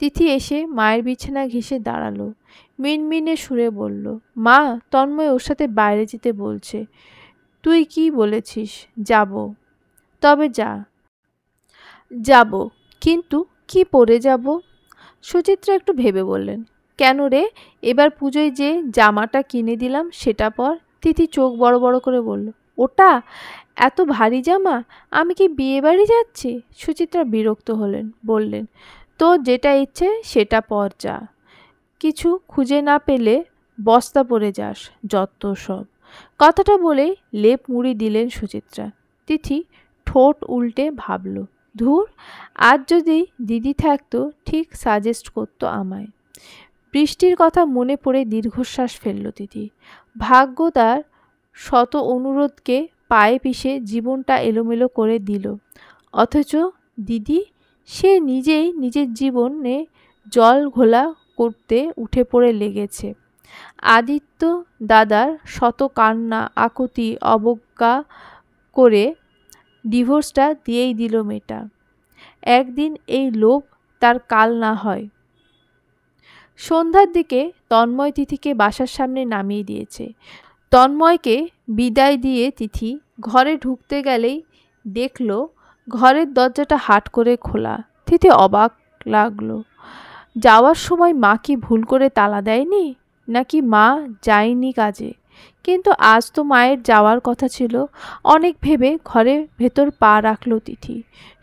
তিথি এসে মায়ের বিছানা ঘেঁষে দাঁড়ালো, মিনমিনে সুরে বলল, মা, তন্ময় ওর সাথে বাইরে যেতে বলছে। তুই কি বলেছিস? যাব। তবে যা। যাব, কিন্তু কি পরে যাব? সুচিত্রা একটু ভেবে বললেন, কেন রে, এবার পুজোয় যে জামাটা কিনে দিলাম সেটা পর। তিথি চোখ বড় বড় করে বলল, ওটা? এত ভারী জামা? আমি কি বিয়ে বাড়ি যাচ্ছি? সুচিত্রা বিরক্ত হলেন, বললেন, তোর যেটা ইচ্ছে সেটা পর যা। কিছু খুঁজে না পেলে বস্তা পরে যাস, যত সব। কথাটা বলেই লেপ মুড়ি দিলেন সুচিত্রা। তিথি ঠোঁট উল্টে ভাবল, ধুর, আজ যদি দিদি থাকতো ঠিক সাজেস্ট করতো আমায়। বৃষ্টির কথা মনে পড়ে দীর্ঘশ্বাস ফেলল তিথি। ভাগ্য তার শত অনুরোধকে পায়ে পিষে জীবনটা এলোমেলো করে দিল, অথচ দিদি, সে নিজেই নিজের জীবনে জল ঘোলা করতে উঠে পড়ে লেগেছে। আদিত্য দাদার শত কান্না আকুতি অবজ্ঞা করে ডিভোর্সটা দিয়েই দিল মেয়েটা। একদিন এই লোভ তার কাল না হয়। সন্ধ্যার দিকে তন্ময় তিথিকে বাসার সামনে নামিয়ে দিয়েছে। তন্ময়কে বিদায় দিয়ে তিথি ঘরে ঢুকতে গেলেই দেখল ঘরের দরজাটা হাট করে খোলা। তিথি অবাক লাগলো। যাওয়ার সময় মা কি ভুল করে তালা দেয়নি, নাকি মা যায়নি কাজে? কিন্তু আজ তো মায়ের যাওয়ার কথা ছিল। অনেক ভেবে ঘরের ভেতর পা রাখল তিথি।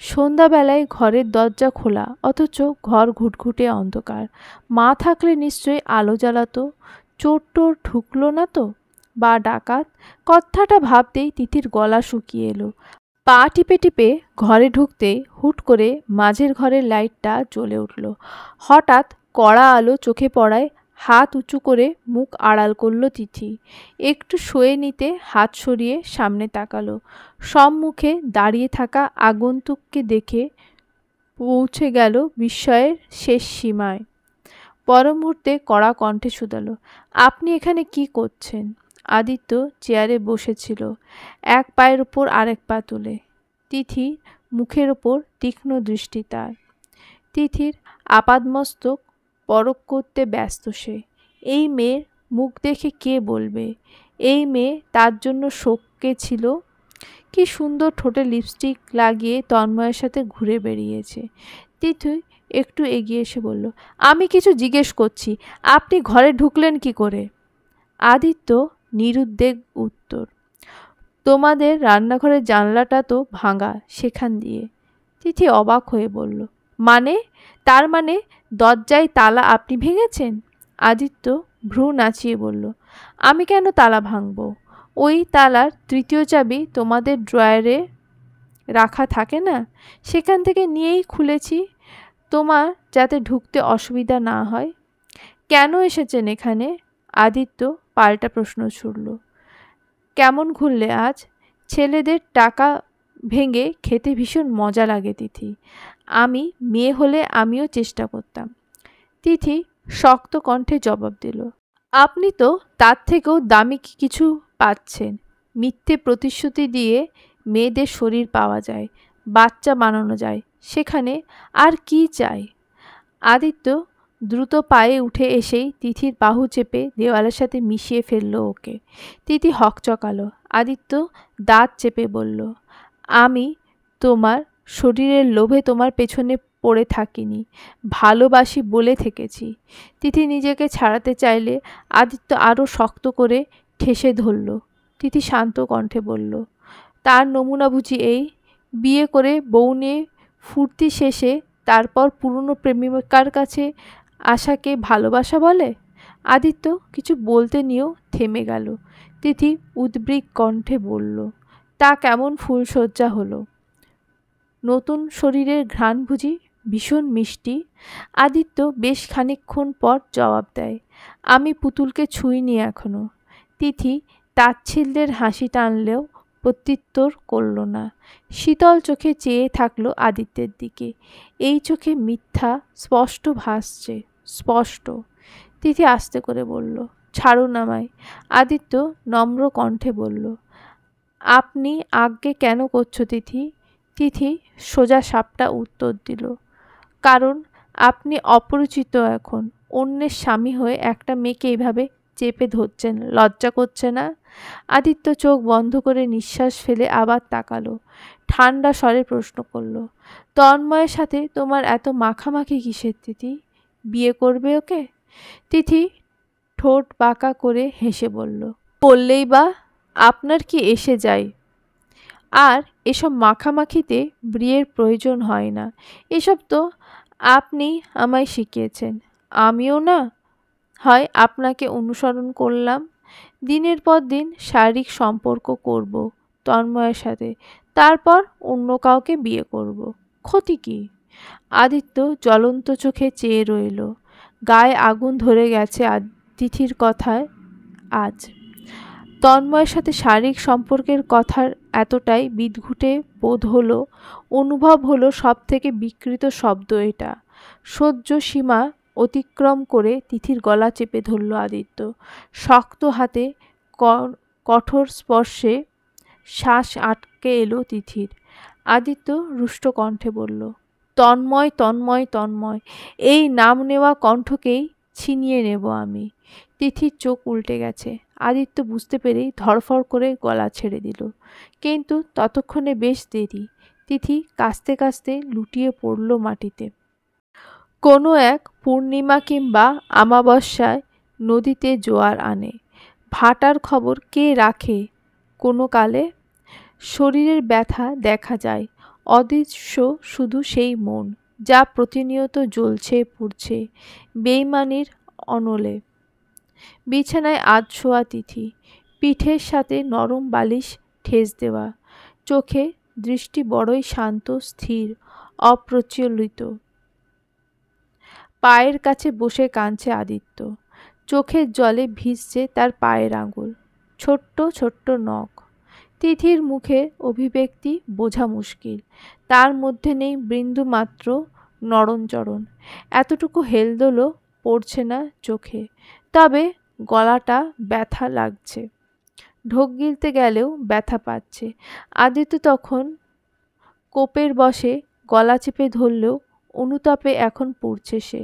সন্ধ্যাবেলায় ঘরের দরজা খোলা, অথচ ঘর ঘুটঘুটে অন্ধকার। মা থাকলে নিশ্চয়ই আলো জ্বালাতো। চোর টোর ঢুকলো না তো, বা ডাকাত? কথাটা ভাবতেই তিথির গলা শুকিয়ে এলো। পা টিপে টিপে ঘরে ঢুকতেই হুট করে মাঝের ঘরের লাইটটা জ্বলে উঠল। হঠাৎ কড়া আলো চোখে পড়ায় হাত উঁচু করে মুখ আড়াল করল তিথি। একটু সয়ে নিতে হাত সরিয়ে সামনে তাকালো। সম্মুখে দাঁড়িয়ে থাকা আগন্তুককে দেখে পৌঁছে গেল বিস্ময়ের শেষ সীমায়। পর মুহূর্তে কড়া কণ্ঠে শুধালো, আপনি এখানে কি করছেন? আদিত্য চেয়ারে বসেছিল, এক পায়ের ওপর আরেক পা তুলে। তিথি মুখের ওপর তীক্ষ্ণ দৃষ্টি তার। তিথির আপাদমস্তক পরখ করতে ব্যস্ত সে। এই মেয়ের মুখ দেখে কে বলবে এই মেয়ে তার জন্য শোকে ছিল? কি সুন্দর ঠোঁটে লিপস্টিক লাগিয়ে তন্ময়ের সাথে ঘুরে বেরিয়েছে। তিথি একটু এগিয়ে এসে বলল, আমি কিছু জিজ্ঞেস করছি, আপনি ঘরে ঢুকলেন কি করে? আদিত্য নিরুদ্বেগ উত্তর, তোমাদের রান্নাঘরের জানলাটা তো ভাঙা, সেখান দিয়ে। তিথি অবাক হয়ে বলল, মানে? তার মানে দরজায় তালা আপনি ভেঙেছেন? আদিত্য ভ্রু নাচিয়ে বলল, আমি কেন তালা ভাঙব? ওই তালার তৃতীয় চাবি তোমাদের ড্রয়ারে রাখা থাকে না, সেখান থেকে নিয়েই খুলেছি, তোমার যাতে ঢুকতে অসুবিধা না হয়। কেন এসেছেন এখানে? আদিত্য পাল্টা প্রশ্ন ছুড়ল। কেমন ঘুরলে আজ? ছেলেদের টাকা ভেঙে খেতে ভীষণ মজা লাগে তিথি। আমি মেয়ে হলে আমিও চেষ্টা করতাম। তিথি শক্ত কণ্ঠে জবাব দিল, আপনি তো তার থেকেও দামি কিছু পাচ্ছেন। মিথ্যে প্রতিশ্রুতি দিয়ে মেয়েদের শরীর পাওয়া যায়, বাচ্চা বানানো যায়, সেখানে আর কি চাই? আদিত্য দ্রুত পায়ে উঠে এসেই তিথির বাহু চেপে দেওয়ালের সাথে মিশিয়ে ফেলল ওকে। তিথি হকচকালো। আদিত্য দাঁত চেপে বলল, আমি তোমার শরীরের লোভে তোমার পেছনে পড়ে থাকিনি, ভালোবাসি বলে থেকেছি। তিথি নিজেকে ছাড়াতে চাইলে আদিত্য আরও শক্ত করে ঠেসে ধরল। তিথি শান্ত কণ্ঠে বলল, তার নমুনা বুঝি এই? বিয়ে করে বউ নিয়ে ফুর্তি শেষে তারপর পুরনো প্রেমিকার কাছে আশাকে ভালোবাসা বলে? আদিত্য কিছু বলতে নিয়েও থেমে গেল। তিথি উদ্বিগ্ন কণ্ঠে বলল, তা কেমন ফুলশয্যা হলো? নতুন শরীরের ঘ্রাণ বুঝি ভীষণ মিষ্টি? আদিত্য বেশ খানিকক্ষণ পর জবাব দেয়, আমি পুতুলকে ছুঁইনি এখনো। তিথি তাচ্ছিল্যের হাসি টানলেও প্রত্যুত্তর করল না। শীতল চোখে চেয়ে থাকলো আদিত্যের দিকে। এই চোখে মিথ্যা স্পষ্ট ভাসছে, স্পষ্ট। তিথি আস্তে করে বলল, ছাড়ুন আমায়। আদিত্য নম্র কণ্ঠে বলল, আপনি আজ্ঞে কেন করছো তিথি? তিথি সোজা সাপটা উত্তর দিল, কারণ আপনি অপরিচিত এখন, অন্যের স্বামী হয়ে একটা মেয়েকে এইভাবে চেপে ধরছেন, লজ্জা করছে না? আদিত্য চোখ বন্ধ করে নিঃশ্বাস ফেলে আবার তাকালো। ঠান্ডা স্বরে প্রশ্ন করল, তন্ময়ের সাথে তোমার এত মাখামাখি কিসের তিথি? বিয়ে করবে ওকে? তিথি ঠোঁট বাঁকা করে হেসে বলল, বললেই বা আপনার কি এসে যায়? আর এসব মাখামাখিতে বিয়ের প্রয়োজন হয় না। এসব তো আপনি আমায় শিখিয়েছেন, আমিও না হয় আপনাকে অনুসরণ করলাম। দিনের পর দিন শারীরিক সম্পর্ক করব তন্ময়ের সাথে, তারপর অন্য কাউকে বিয়ে করব, ক্ষতি কী? আদিত্য জ্বলন্ত চোখে চেয়ে রইল। গায়ে আগুন ধরে গেছে তিথির কথায়। আজ তন্ময়ের সাথে শারীরিক সম্পর্কের কথার এতটাই বিদঘুটে বোধ হলো, অনুভব হলো সব থেকে বিকৃত শব্দ এটা। সহ্য সীমা অতিক্রম করে তিথির গলা চেপে ধরল আদিত্য। শক্ত হাতে কঠোর স্পর্শে শ্বাস আটকে এলো তিথির। আদিত্য রুষ্ট কণ্ঠে বলল, তন্ময় তন্ময় তন্ময়, এই নাম নেওয়া কণ্ঠকেই ছিনিয়ে নেব আমি। তিথির চোখ উল্টে গেছে। আদিত্য বুঝতে পেরেই ধড়ফড় করে গলা ছেড়ে দিল। কিন্তু ততক্ষণে বেশ দেরি। তিথি কাস্তে কাস্তে লুটিয়ে পড়ল মাটিতে। কোনো এক পূর্ণিমা কিংবা আমাবস্যায় নদীতে জোয়ার আনে, ভাটার খবর কে রাখে কোনো কালে? শরীরের ব্যথা দেখা যায়, অদৃশ্য শুধু সেই মন, যা প্রতিনিয়ত জ্বলছে পুড়ছে বেইমানির অনলে। বিছানায় আধশোয়া তিথি, পিঠের সাথে নরম বালিশ ঠেস দেওয়া, চোখে দৃষ্টি বড়ই শান্ত, স্থির, অপ্রচলিত। পায়ের কাছে বসে কাঁদছে আদিত্য। চোখের জলে ভিজছে তার পায়ের আঙুল, ছোট্ট ছোট্ট নখ। তিথির মুখে অভিব্যক্তি বোঝা মুশকিল। তার মধ্যে নেই বিন্দুমাত্র নড়নচড়ন, এতটুকু হেলদোলও পড়ছে না চোখে। তবে গলাটা ব্যথা লাগছে, ঢোক গিলতে গেলেও ব্যথা পাচ্ছে। আদিত্য তখন কোপের বসে গলা চেপে ধরলেও অনুতাপে এখন পড়ছে সে।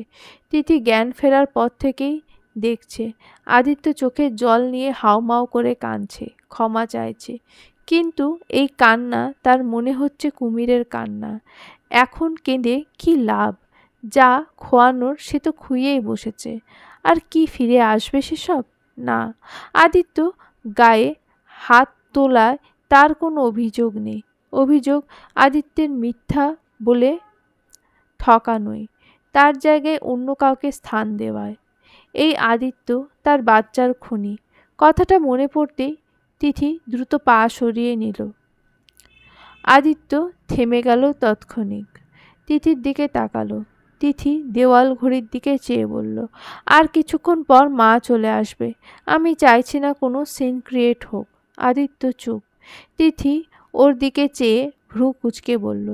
তিথি জ্ঞান ফেরার পর থেকেই দেখছে আদিত্য চোখের জল নিয়ে হাউমাউ করে কাঁদছে, ক্ষমা চাইছে। কিন্তু এই কান্না তার মনে হচ্ছে কুমিরের কান্না। এখন কেঁদে কি লাভ? যা খোয়ানোর সে তো খুইয়েই বসেছে। আর কি ফিরে আসবে সেসব? না। আদিত্য গায়ে হাত তোলায় তার কোনো অভিযোগ নেই। অভিযোগ আদিত্যের মিথ্যা বলে ঠকানোই, তার জায়গায় অন্য কাউকে স্থান দেওয়ায়। এই আদিত্য তার বাচ্চার খুনি। কথাটা মনে পড়তেই তিথি দ্রুত পা সরিয়ে নিল। আদিত্য থেমে গেল তৎক্ষণিক। তিথির দিকে তাকালো। তিথি দেওয়াল ঘড়ির দিকে চেয়ে বলল, আর কিছুক্ষণ পর মা চলে আসবে। আমি চাইছি না কোনো সিন ক্রিয়েট হোক। আদিত্য চুপ। তিথি ওর দিকে চেয়ে ভ্রু কুঁচকে বলল,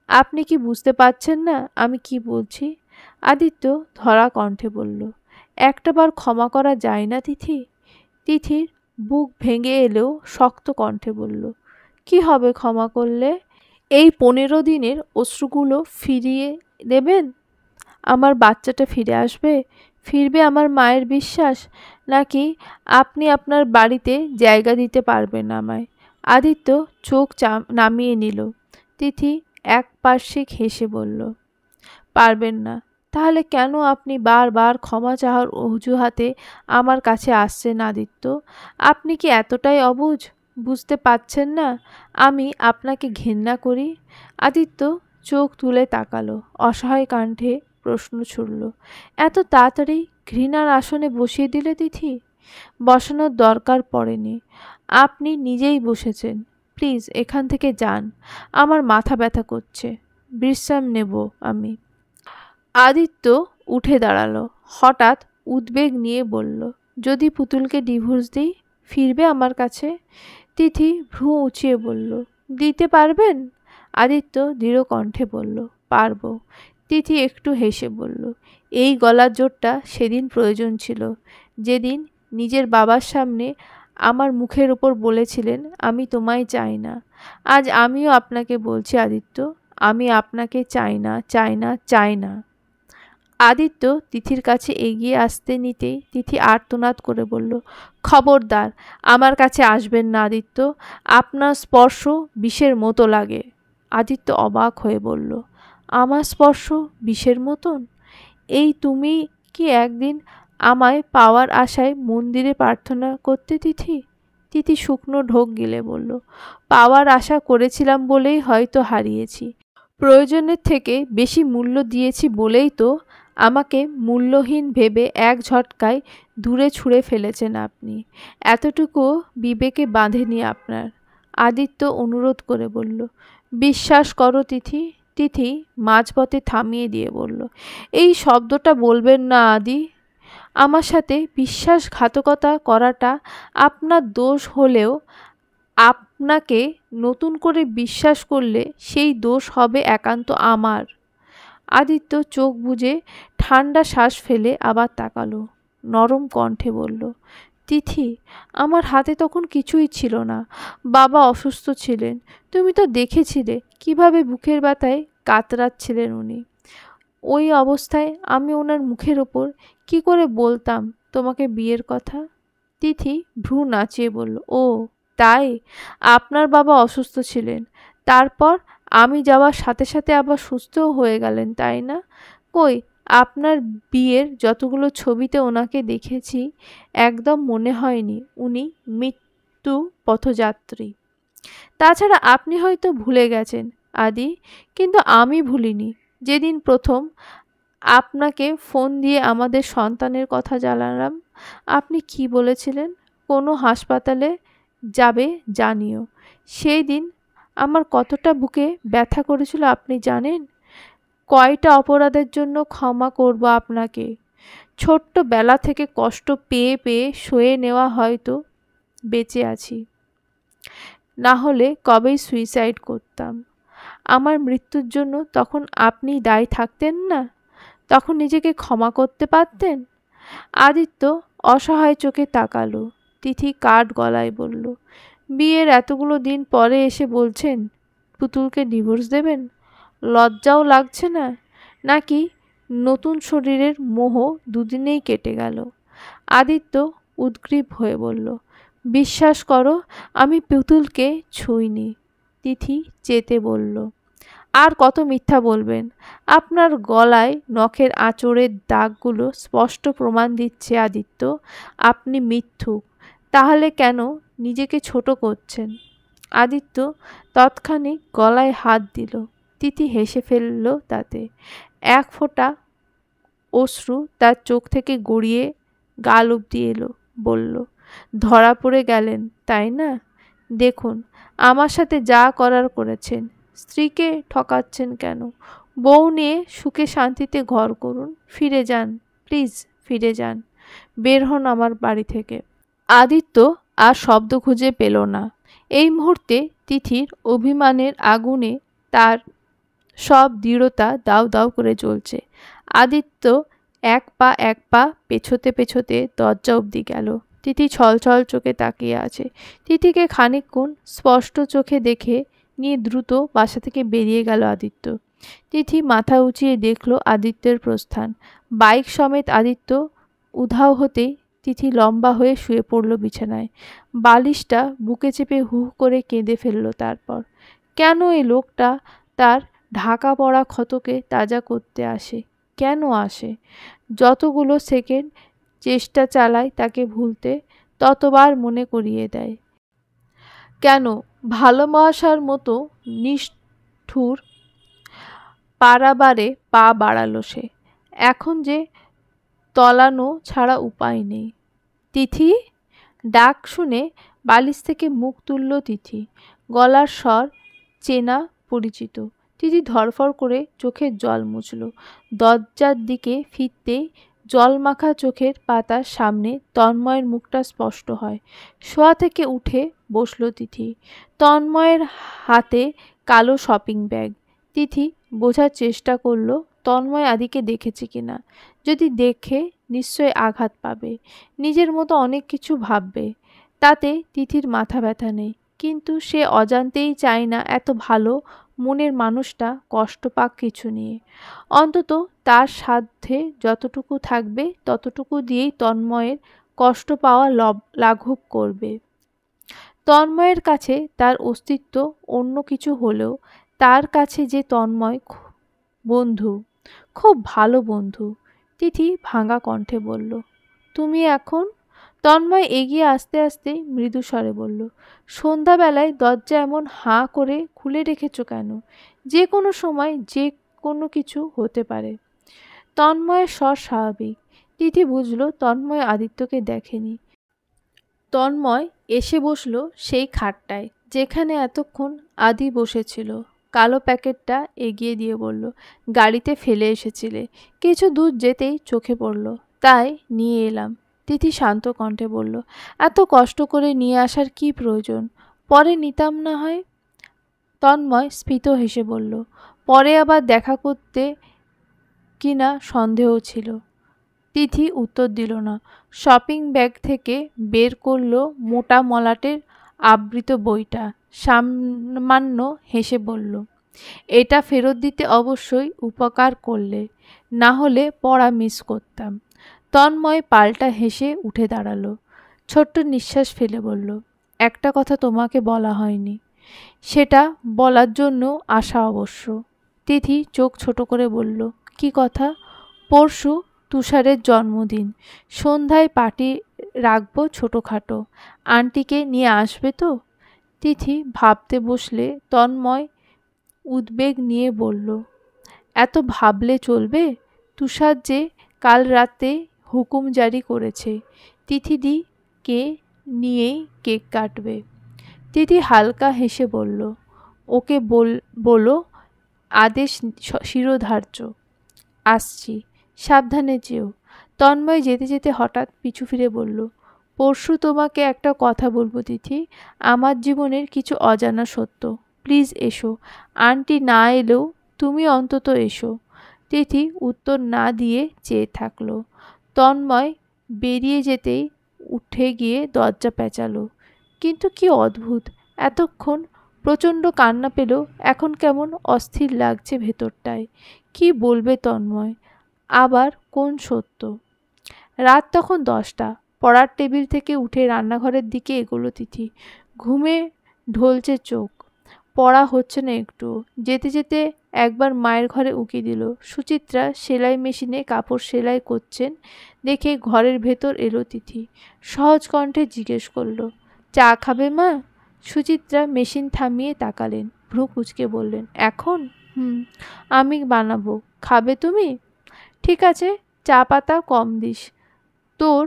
আপনি কি বুঝতে পারছেন না আমি কি বলছি? আদিত্য ধরা কণ্ঠে বলল, একটাবার ক্ষমা করা যায় না তিথি? তিথির বুক ভেঙে এলেও শক্ত কণ্ঠে বলল, কি হবে ক্ষমা করলে? এই 15 দিনের অশ্রুগুলো ফিরিয়ে দেবেন? আমার বাচ্চাটা ফিরে আসবে? ফিরবে আমার মায়ের বিশ্বাস? নাকি আপনি আপনার বাড়িতে জায়গা দিতে পারবেন আমায়? আদিত্য চোখ নামিয়ে নিল। তিথি একপার্শ্বিক হেসে বলল, পারবেন না। তাহলে কেন আপনি বারবার ক্ষমা চাওয়ার অজুহাতে আমার কাছে আসছেন আদিত্য? আপনি কি এতটাই অবুঝ? বুঝতে পারছেন না আমি আপনাকে ঘেন্না করি? আদিত্য চোখ তুলে তাকালো, অসহায় কণ্ঠে প্রশ্ন ছুড়ল, এত তাড়াতাড়ি ঘৃণার আসনে বসিয়ে দিলে তিথি? বসানোর দরকার পড়েনি, আপনি নিজেই বসেছেন। প্লিজ এখান থেকে যান, আমার মাথা ব্যথা করছে, বিশ্রাম নেব আমি। আদিত্য উঠে দাঁড়ালো, হঠাৎ উদ্বেগ নিয়ে বলল, যদি পুতুলকে ডিভোর্স দিই, ফিরবে আমার কাছে? তিথি ভ্রু উঁচিয়ে বলল, দিতে পারবেন? আদিত্য দৃঢ় কণ্ঠে বলল, পারবো। তিথি একটু হেসে বলল, এই গলার জোরটা সেদিন প্রয়োজন ছিল, যেদিন নিজের বাবার সামনে আমার মুখের ওপর বলেছিলেন আমি তোমায় চাই না। আজ আমিও আপনাকে বলছি আদিত্য, আমি আপনাকে চাই না, চাই না, চাই না। আদিত্য তিথির কাছে এগিয়ে আসতে নিতেই তিথি আর্তনাদ করে বলল, খবরদার আমার কাছে আসবেন না আদিত্য, আপনার স্পর্শ বিষের মতো লাগে। আদিত্য অবাক হয়ে বলল, আমার স্পর্শ বিষের মতন? এই তুমি কি একদিন আমায় পাওয়ার আশায় মন্দিরে প্রার্থনা করতে তিথি? তিথি শুকনো ঢোক গিলে বলল, পাওয়ার আশা করেছিলাম বলেই হয়তো হারিয়েছি, প্রয়োজনের থেকে বেশি মূল্য দিয়েছি বলেই তো আমাকে মূল্যহীন ভেবে এক ঝটকায় দূরে ছুঁড়ে ফেলেছেন আপনি। এতটুকু বিবেকে বাঁধেনি আপনার? আদিত্য অনুরোধ করে বলল, বিশ্বাস করো তিথি। তিথি মাঝপথে থামিয়ে দিয়ে বলল, এই শব্দটা বলবেন না আদি। আমার সাথে বিশ্বাসঘাতকতা করাটা আপনার দোষ হলেও আপনাকে নতুন করে বিশ্বাস করলে সেই দোষ হবে একান্ত আমার। আদিত্য চোখ বুজে ঠান্ডা শ্বাস ফেলে আবার তাকালো, নরম কণ্ঠে বলল, তিথি আমার হাতে তখন কিছুই ছিল না, বাবা অসুস্থ ছিলেন, তুমি তো দেখেছিলে কিভাবে বুকের ব্যথায় কাতরাচ্ছিলেন উনি। ওই অবস্থায় আমি ওনার মুখের ওপর কি করে বলতাম তোমাকে বিয়ের কথা? তিথি ভ্রু নাচিয়ে বলল, ও তাই, আপনার বাবা অসুস্থ ছিলেন, তারপর আমি যাওয়ার সাথে সাথে আবার সুস্থও হয়ে গেলেন, তাই না? কই, আপনার বিয়ের যতগুলো ছবিতে ওনাকে দেখেছি একদম মনে হয়নি উনি মৃত্যু পথযাত্রী। তাছাড়া আপনি হয়তো ভুলে গেছেন আদি, কিন্তু আমি ভুলিনি। যেদিন প্রথম আপনাকে ফোন দিয়ে আমাদের সন্তানের কথা জানালাম, আপনি কি বলেছিলেন? কোনো হাসপাতালে যাবে জানিও। সেই দিন আমার কতটা বুকে ব্যথা করেছিল আপনি জানেন? কয়টা অপরাধের জন্য ক্ষমা করব আপনাকে। ছোট্টবেলা থেকে কষ্ট পেয়ে পেয়ে সয়ে নেওয়া হয়তো বেঁচে আছি, না হলে কবেই সুইসাইড করতাম। আমার মৃত্যুর জন্য তখন আপনি দায়ী থাকতেন না? তখন নিজেকে ক্ষমা করতে পারতেন? আদিত্য অসহায় চোখে তাকালো। তিথি কাঠ গলায় বলল, বিয়ের এতগুলো দিন পরে এসে বলছেন পুতুলকে ডিভোর্স দেবেন? লজ্জাও লাগছে না? নাকি নতুন শরীরের মোহ দুদিনেই কেটে গেল? আদিত্য উদ্গ্রীব হয়ে বলল, বিশ্বাস করো আমি পুতুলকে ছুঁইনি। তিথি চেতে বলল, আর কত মিথ্যা বলবেন? আপনার গলায় নখের আঁচড়ের দাগগুলো স্পষ্ট প্রমাণ দিচ্ছে আদিত্য আপনি মিথ্যুক। তাহলে কেন নিজেকে ছোট করছেন? আদিত্য তৎক্ষণিক গলায় হাত দিল। তিথি হেসে ফেলল তাতে। এক ফোঁটা অশ্রু তার চোখ থেকে গড়িয়ে গাল অবধি এলো। বলল, ধরা পড়ে গেলেন তাই না? দেখুন আমার সাথে যা করার করেছেন, স্ত্রীকে ঠকাচ্ছেন কেন? বউ নিয়ে সুখে শান্তিতে ঘর করুন, ফিরে যান, প্লিজ ফিরে যান, বের হন আমার বাড়ি থেকে। আদিত্য আর শব্দ খুঁজে পেল না। এই মুহূর্তে তিথির অভিমানের আগুনে তার সব দৃঢ়তা দাউ দাউ করে জ্বলছে। আদিত্য এক পা পেছোতে পেছোতে দরজা অবধি গেল। তিথি ছলছল চোখে তাকিয়ে আছে। তিথিকে খানিকক্ষণ স্পষ্ট চোখে দেখে নিয়ে দ্রুত বাসা থেকে বেরিয়ে গেল আদিত্য। তিথি মাথা উঁচিয়ে দেখল আদিত্যের প্রস্থান। বাইক সমেত আদিত্য উধাও হতেই তিথি লম্বা হয়ে শুয়ে পড়ল বিছানায়। বালিশটা বুকে চেপে হু হু করে কেঁদে ফেলল। তারপর কেন এই লোকটা তার ঢাকা পড়া ক্ষতকে তাজা করতে আসে? কেন আসে? যতগুলো সেকেন্ড চেষ্টা চালায় তাকে ভুলতে, ততবার মনে করিয়ে দেয়। কেন ভালোবাসার মতো নিষ্ঠুর পারাবারে পা বাড়ালো সে? এখন যে তলানো ছাড়া উপায় নেই। তিথি! ডাক শুনে বালিশ থেকে মুখ তুলল তিথি। গলার স্বর চেনা পরিচিত। তিথি ধড়ফড় করে চোখের জল মুছল। দরজার দিকে ফিরতেই জলমাখা চোখের পাতার সামনে তন্ময়ের মুখটা স্পষ্ট হয়। শোয়া থেকে উঠে বসল তিথি। তন্ময়ের হাতে কালো শপিং ব্যাগ। তিথি বোঝার চেষ্টা করল তন্ময় আদিকে দেখেছে কিনা। যদি দেখে নিশ্চয় আঘাত পাবে, নিজের মতো অনেক কিছু ভাববে। তাতে তিথির মাথা ব্যথা নেই, কিন্তু সে অজান্তেই চায় না এত ভালো মনের মানুষটা কষ্ট পাক কিছু নিয়ে। অন্তত তার সাধ্যে যতটুকু থাকবে ততটুকু দিয়েই তন্ময়ের কষ্ট পাওয়া লাঘব করবে। তন্ময়ের কাছে তার অস্তিত্ব অন্য কিছু হলেও তার কাছে যে তন্ময় বন্ধু, খুব ভালো বন্ধু। তিথি ভাঙা কণ্ঠে বলল, তুমি এখন? তন্ময় এগিয়ে আসতে আসতে মৃদু স্বরে বলল, সন্ধ্যাবেলায় দরজা এমন হাঁ করে খুলে রেখেছ কেন? যে কোনো সময় যে কোনো কিছু হতে পারে। তন্ময়ের স্বর স্বাভাবিক। তিথি বুঝল তন্ময় আদিত্যকে দেখেনি। তন্ময় এসে বসল সেই খাটটায় যেখানে এতক্ষণ আদি বসেছিল। কালো প্যাকেটটা এগিয়ে দিয়ে বলল, গাড়িতে ফেলে এসেছিলে, কিছু দূর যেতেই চোখে পড়ল, তাই নিয়ে এলাম। তিথি শান্ত কণ্ঠে বলল, এত কষ্ট করে নিয়ে আসার কি প্রয়োজন? পরে নিতাম না হয়। তন্ময় স্ফীত হেসে বলল, পরে আবার দেখা করতে কিনা সন্দেহ ছিল। তিথি উত্তর দিল না। শপিং ব্যাগ থেকে বের করল মোটা মলাটের আবৃত বইটা। সামান্য হেসে বলল, এটা ফেরত দিতে অবশ্যই উপকার করলে, না হলে পড়া মিস করতাম। তন্ময় পাল্টা হেসে উঠে দাঁড়ালো। ছোট্ট নিঃশ্বাস ফেলে বলল, একটা কথা তোমাকে বলা হয়নি, সেটা বলার জন্য আসা অবশ্য। তিথি চোখ ছোট করে বলল, কি কথা? পরশু তুষারের জন্মদিন, সন্ধ্যায় পার্টি রাখবো ছোটোখাটো, আন্টিকে নিয়ে আসবে তো? তিথি ভাবতে বসলে তন্ময় উদ্বেগ নিয়ে বলল, এত ভাবলে চলবে? তুষার যে কাল রাতে হুকুম জারি করেছে তিথিদিকে নিয়েই কেক কাটবে। তিথি হালকা হেসে বলল, ওকে বলো আদেশ শিরোধার্য। আসছি, সাবধানে যেও। তন্ময় যেতে যেতে হঠাৎ পিছু ফিরে বলল, পরশু তোমাকে একটা কথা বলবো তিথি, আমার জীবনের কিছু অজানা সত্য। প্লিজ এসো, আন্টি না এলেও তুমি অন্তত এসো। তিথি উত্তর না দিয়ে চেয়ে থাকলো। তন্ময় বেরিয়ে যেতেই উঠে গিয়ে দরজা পেঁচালো। কিন্তু কি অদ্ভুত, এতক্ষণ প্রচণ্ড কান্না পেল, এখন কেমন অস্থির লাগছে ভেতরটায়। কি বলবে তন্ময়? আবার কোন সত্য? রাত তখন 10টা। পড়ার টেবিল থেকে উঠে রান্নাঘরের দিকে এগোলো তিথি। ঘুমে ঢলছে চোখ, পড়া হচ্ছে না একটু। যেতে যেতে একবার মায়ের ঘরে উকি দিল। সুচিত্রা সেলাই মেশিনে কাপড় সেলাই করছেন দেখে ঘরের ভেতর এলো তিথি। সহজ কণ্ঠে জিজ্ঞেস করলো, চা খাবে মা? সুচিত্রা মেশিন থামিয়ে তাকালেন, ভ্রু কুঁচকে বললেন, এখন? আমি বানাবো, খাবে তুমি? ঠিক আছে, চা পাতা কম দিস, তোর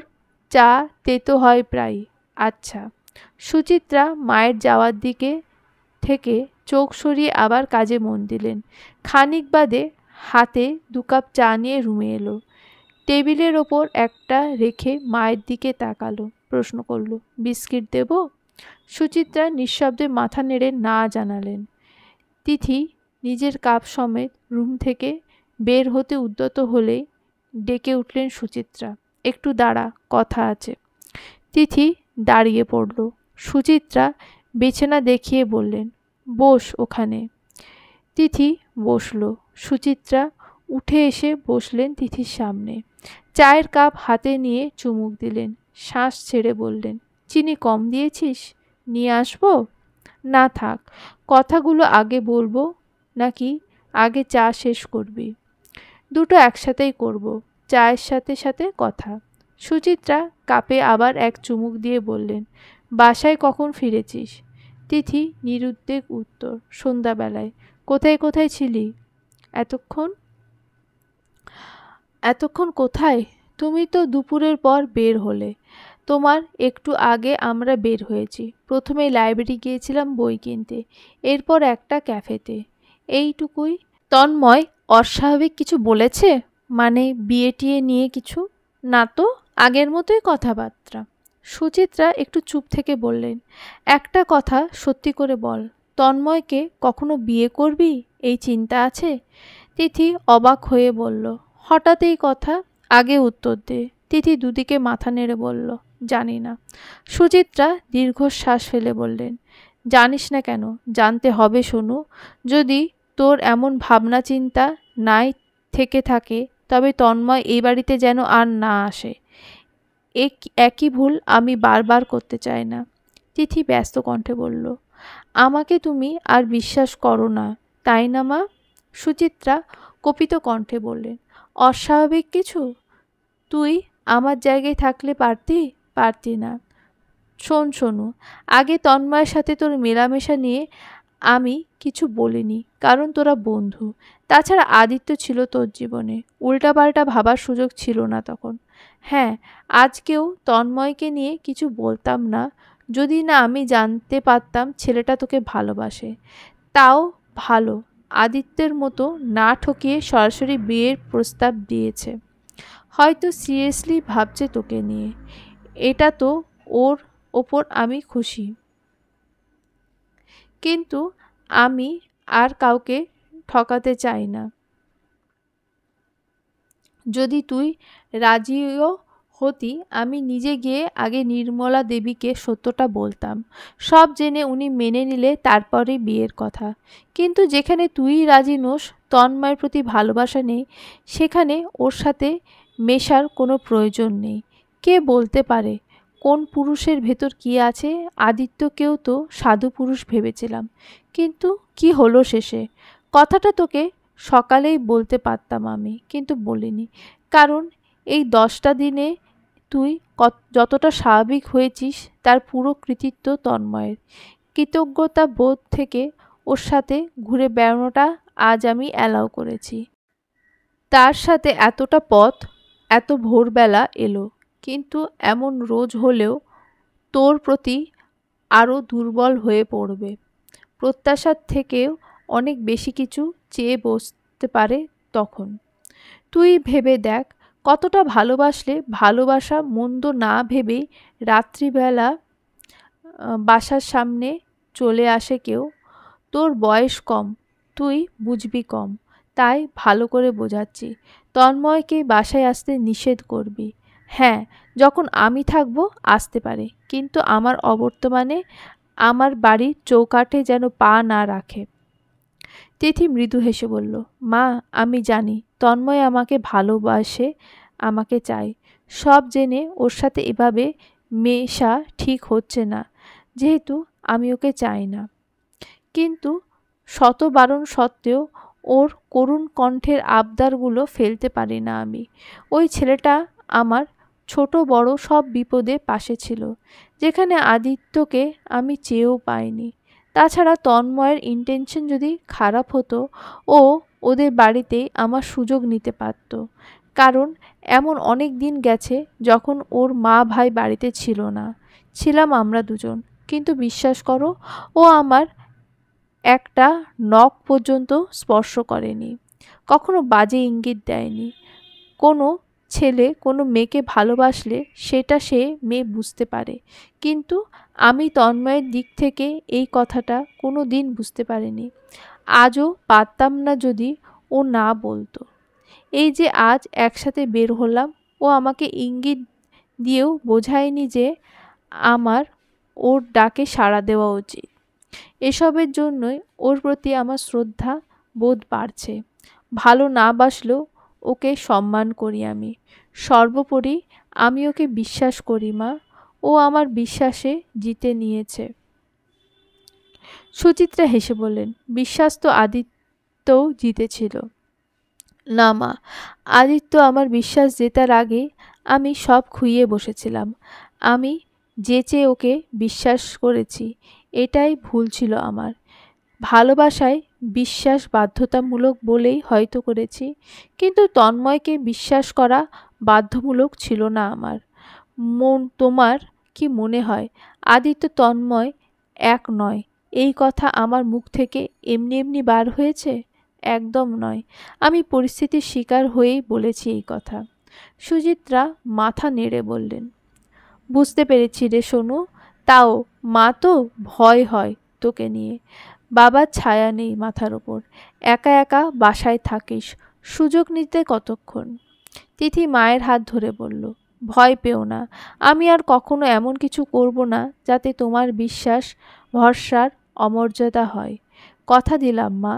চা তেতো হয় প্রায়। আচ্ছা। সুচিত্রা মায়ের যাওয়ার দিকে থেকে চোখ সরিয়ে আবার কাজে মন দিলেন। খানিক বাদে হাতে 2 কাপ চা নিয়ে রুমে এলো। টেবিলের ওপর একটা রেখে মায়ের দিকে তাকালো, প্রশ্ন করলো, বিস্কিট দেব? সুচিত্রা নিঃশব্দে মাথা নেড়ে না জানালেন। তিথি নিজের কাপ সমেত রুম থেকে বের হতে উদ্যত হলেই ডেকে উঠলেন সুচিত্রা, একটু দাঁড়া, কথা আছে। তিথি দাঁড়িয়ে পড়ল। সুচিত্রা বিছানা দেখিয়ে বললেন, বস ওখানে। তিথি বসল। সুচিত্রা উঠে এসে বসলেন তিথির সামনে। চায়ের কাপ হাতে নিয়ে চুমুক দিলেন। শ্বাস ছেড়ে বললেন, চিনি কম দিয়েছিস? নিয়ে আসবো? না থাক। কথাগুলো আগে বলবো নাকি আগে চা শেষ করবি? দুটো একসাথেই করব। চায়ের সাথে সাথে কথা। সুচিত্রা কাপে আবার এক চুমুক দিয়ে বললেন, বাসায় কখন ফিরেছিস? তিথি নিরুদ্বেগ উত্তর, সন্ধ্যাবেলায়। কোথায় কোথায় ছিলি এতক্ষণ? এতক্ষণ কোথায়? তুমি তো দুপুরের পর বের হলে। তোমার একটু আগে আমরা বের হয়েছি। প্রথমে লাইব্রেরি গিয়েছিলাম বই কিনতে, এরপর একটা ক্যাফেতে, এইটুকুই। তন্ময় অস্বাভাবিক কিছু বলেছে? মানে বিয়ে টিয়ে নিয়ে কিছু? না তো, আগের মতোই কথাবার্তা। সুচিত্রা একটু চুপ থেকে বললেন, একটা কথা সত্যি করে বল, তন্ময়কে কখনো বিয়ে করবি এই চিন্তা আছে? তিথি অবাক হয়ে বলল, হঠাৎ এই কথা? আগে উত্তর দে। তিথি দুদিকে মাথা নেড়ে বলল, জানি না। সুচিত্রা দীর্ঘশ্বাস ফেলে বললেন, জানিস না কেন? জানতে হবে শোনু। যদি তোর এমন ভাবনা চিন্তা নাই থেকে থাকে তবে তন্ময় এই বাড়িতে যেন আর না আসে। একই ভুল আমি বারবার করতে চাই না। তিথি ব্যস্ত কণ্ঠে বলল, আমাকে তুমি আর বিশ্বাস করো না তাই না মা? সুচিত্রা কপিত কণ্ঠে বললেন, অস্বাভাবিক কিছু? তুই আমার জায়গায় থাকলে পারতি না। শোন শোনু, আগে তন্ময়ের সাথে তোর মেলামেশা নিয়ে আমি কিছু বলিনি, কারণ তোরা বন্ধু। তাছাড়া আদিত্য ছিল তোর জীবনে, উল্টাপাল্টা ভাবার সুযোগ ছিল না তখন। হ্যাঁ, আজকেও তন্ময়কে নিয়ে কিছু বলতাম না যদি না আমি জানতে পারতাম ছেলেটা তোকে ভালোবাসে। তাও ভালো, আদিত্যের মতো না ঠকিয়ে সরাসরি বিয়ের প্রস্তাব দিয়েছে। হয়তো সিরিয়াসলি ভাবছে তোকে নিয়ে। এটা তো ওর ওপর আমি খুশি, কিন্তু আমি আর কাউকে ঠকাতে চাই না। যদি তুই রাজিও হতি, আমি নিজে গিয়ে আগে নির্মলা দেবীকে সত্যটা বলতাম। সব জেনে উনি মেনে নিলে তারপরে বিয়ের কথা। কিন্তু যেখানে তুই রাজি নোস, তন্ময়ের প্রতি ভালোবাসা নেই, সেখানে ওর সাথে মেশার কোনো প্রয়োজন নেই। কে বলতে পারে কোন পুরুষের ভেতর কী আছে? আদিত্যকেও তো সাধু পুরুষ ভেবেছিলাম, কিন্তু কি হলো শেষে? কথাটা তোকে সকালেই বলতে পারতাম আমি, কিন্তু বলিনি। কারণ এই 10টা দিনে তুই যতটা স্বাভাবিক হয়েছিস তার পুরো কৃতিত্ব তন্ময়ের। কৃতজ্ঞতা বোধ থেকে ওর সাথে ঘুরে বেড়ানোটা আজ আমি অ্যালাউ করেছি। তার সাথে এতটা পথ এত ভোরবেলা এলো, কিন্তু এমন রোজ হলেও তোর প্রতি আরও দুর্বল হয়ে পড়বে। প্রত্যাশার থেকেও অনেক বেশি কিছু চেয়ে বসতে পারে তখন। তুই ভেবে দেখ, কতটা ভালোবাসলে ভালোবাসা মন্দ না ভেবেই রাত্রিবেলা বাসার সামনে চলে আসে কেউ। তোর বয়স কম, তুই বুঝবি কম, তাই ভালো করে বোঝাচ্ছি। তন্ময়কে বাসায় আসতে নিষেধ করবি। হ্যাঁ, যখন আমি থাকবো আসতে পারে, কিন্তু আমার অবর্তমানে আমার বাড়ির চৌকাঠে যেন পা না রাখে। তিথি মৃদু হেসে বলল, মা, আমি জানি তন্ময় আমাকে ভালোবাসে, আমাকে চাই। সব জেনে ওর সাথে এভাবে মেশা ঠিক হচ্ছে না, যেহেতু আমি ওকে চাই না। কিন্তু শত বারণ সত্ত্বেও ওর করুণ কণ্ঠের আবদারগুলো ফেলতে পারি না আমি। ওই ছেলেটা আমার ছোট বড় সব বিপদে পাশে ছিল, যেখানে আদিত্যকে আমি চেয়েও পাইনি। তাছাড়া তন্ময়ের ইন্টেনশন যদি খারাপ হতো, ও ওদের বাড়িতেই আমার সুযোগ নিতে পারত। কারণ এমন অনেক দিন গেছে যখন ওর মা ভাই বাড়িতে ছিল না, ছিলাম আমরা দুজন। কিন্তু বিশ্বাস করো, ও আমার একটা নখ পর্যন্ত স্পর্শ করেনি, কখনো বাজে ইঙ্গিত দেয়নি। কোনো ছেলে কোনো মেয়েকে ভালোবাসলে সেটা সে মেয়ে বুঝতে পারে, কিন্তু আমি তন্ময়ের দিক থেকে এই কথাটা কোনো দিন বুঝতে পারিনি। আজও পারতাম না যদি ও না বলতো। এই যে আজ একসাথে বের হলাম, ও আমাকে ইঙ্গিত দিয়েও বোঝায়নি যে আমার ওর ডাকে সাড়া দেওয়া উচিত। এসবের জন্যই ওর প্রতি আমার শ্রদ্ধা বোধ বাড়ছে। ভালো না বাসলেও ওকে সম্মান করি আমি। সর্বোপরি আমি ওকে বিশ্বাস করি মা। ও আমার বিশ্বাসে জিতে নিয়েছে। সুচিত্রা হেসে বললেন, বিশ্বাস তো আদিত্যও জিতেছিল। না মা, আদিত্য আমার বিশ্বাস জেতার আগে আমি সব খুইয়ে বসেছিলাম। আমি যেচে ওকে বিশ্বাস করেছি, এটাই ভুল ছিল আমার। ভালোবাসায় বিশ্বাস বাধ্যতামূলক বলেই হয়তো করেছি, কিন্তু তন্ময়কে বিশ্বাস করা বাধ্যমূলক ছিল না আমার। তোমার কি মনে হয় আদিত্য তন্ময় এক নয়, এই কথা আমার মুখ থেকে এমনি এমনি বার হয়েছে? একদম নয়। আমি পরিস্থিতির শিকার হয়েই বলেছি এই কথা। সুচিত্রা মাথা নেড়ে বললেন, বুঝতে পেরেছি রে সোনু। তাও মা তো ভয় হয় তোকে নিয়ে। বাবার ছায়া নেই মাথার ওপর, একা একা বাসায় থাকিস, সুযোগ নিতে কতক্ষণ? তিথি মায়ের হাত ধরে বলল, ভয় পেও না, আমি আর কখনো এমন কিছু করব না যাতে তোমার বিশ্বাস ভরসার অমর্যাদা হয়। কথা দিলাম মা।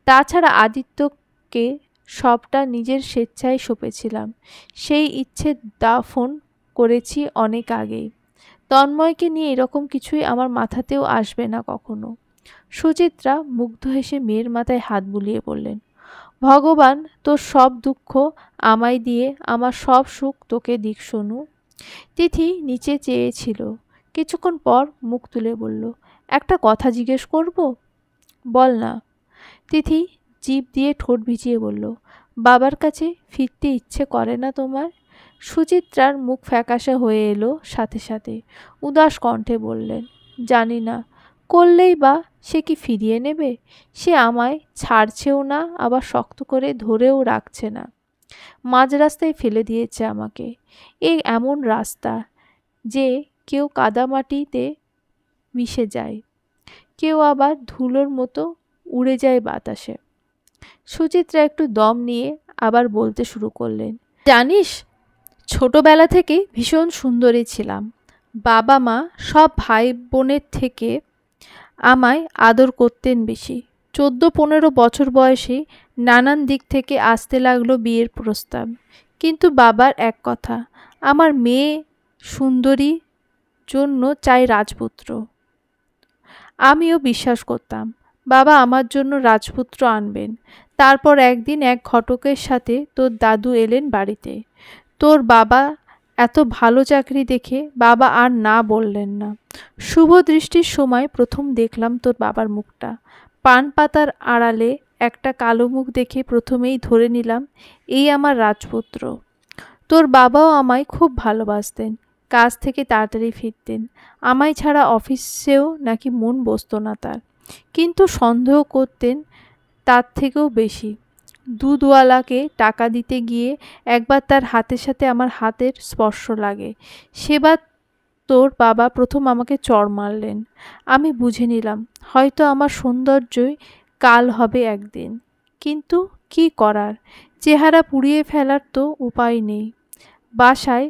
তাছাড়া আদিত্যকে সবটা নিজের স্বেচ্ছায় সঁপেছিলাম, সেই ইচ্ছে দাফন করেছি অনেক আগেই। তন্ময়কে নিয়ে এরকম কিছুই আমার মাথাতেও আসবে না কখনো। সুচিত্রা মুগ্ধ হেসে মেয়ের মাথায় হাত বুলিয়ে বললেন, ভগবান তোর সব দুঃখ আমায় দিয়ে আমার সব সুখ তোকে দিক সোনু। তিথি নিচে চেয়েছিল, কিছুক্ষণ পর মুখ তুলে বলল, একটা কথা জিজ্ঞেস করব? বল না। তিথি জিভ দিয়ে ঠোঁট ভিজিয়ে বলল, বাবার কাছে ফিরতে ইচ্ছে করে না তোমার? সুচিত্রার মুখ ফ্যাকাশে হয়ে এলো সাথে সাথে। উদাস কণ্ঠে বললেন, জানি না। করলেই বা সে কি ফিরিয়ে নেবে? সে আমায় ছাড়ছেও না, আবার শক্ত করে ধরেও রাখছে না। মাঝ রাস্তায় ফেলে দিয়েছে আমাকে। এই এমন রাস্তা যে কেউ কাদামাটিতে মিশে যায়, কেউ আবার ধুলোর মতো উড়ে যায় বাতাসে। সুচিত্রা একটু দম নিয়ে আবার বলতে শুরু করলেন, জানিস, ছোটবেলা থেকে ভীষণ সুন্দরী ছিলাম। বাবা মা সব ভাই বোনের থেকে আমায় আদর করতেন বেশি। 14-15 বছর বয়সে নানান দিক থেকে আসতে লাগলো বিয়ের প্রস্তাব। কিন্তু বাবার এক কথা, আমার মেয়ে সুন্দরী জন্য চাই রাজপুত্র। আমিও বিশ্বাস করতাম বাবা আমার জন্য রাজপুত্র আনবেন। তারপর একদিন এক ঘটকের সাথে তোর দাদু এলেন বাড়িতে। তোর বাবা এত ভালো চাকরি দেখে বাবা আর না বললেন না। শুভ দৃষ্টির সময় প্রথম দেখলাম তোর বাবার মুখটা। পান পাতার আড়ালে একটা কালো মুখ দেখে প্রথমেই ধরে নিলাম এই আমার রাজপুত্র। তোর বাবাও আমায় খুব ভালোবাসতেন, কাজ থেকে তাড়াতাড়ি ফিরতেন। আমায় ছাড়া অফিসেও নাকি মন বসতো না তার, কিন্তু সন্দেহ করতেন তার থেকেও বেশি। দুধওয়ালাকে টাকা দিতে গিয়ে একবার তার হাতের সাথে আমার হাতের স্পর্শ লাগে, সেবার তোর বাবা প্রথম আমাকে চড় মারলেন। আমি বুঝে নিলাম হয়তো আমার সৌন্দর্যই কাল হবে একদিন। কিন্তু কি করার, চেহারা পুড়িয়ে ফেলার তো উপায় নেই। বাসায়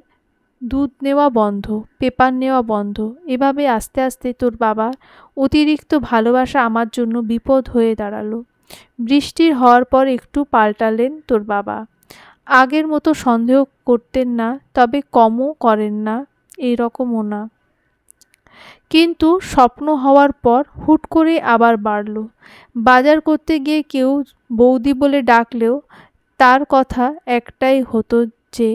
দুধ নেওয়া বন্ধ, পেপার নেওয়া বন্ধ। এভাবে আস্তে আস্তে তোর বাবা অতিরিক্ত ভালোবাসা আমার জন্য বিপদ হয়ে দাঁড়ালো। বৃষ্টির হওয়ার পর একটু পাল্টালেন তোর বাবা। আগের মতো সন্দেহ করতেন না, তবে কমও করেন না এরকমও না। কিন্তু স্বপ্ন হওয়ার পর হুট করে আবার বাড়ল। বাজার করতে গিয়ে কেউ বৌদি বলে ডাকলেও তার কথা একটাই হতো যে,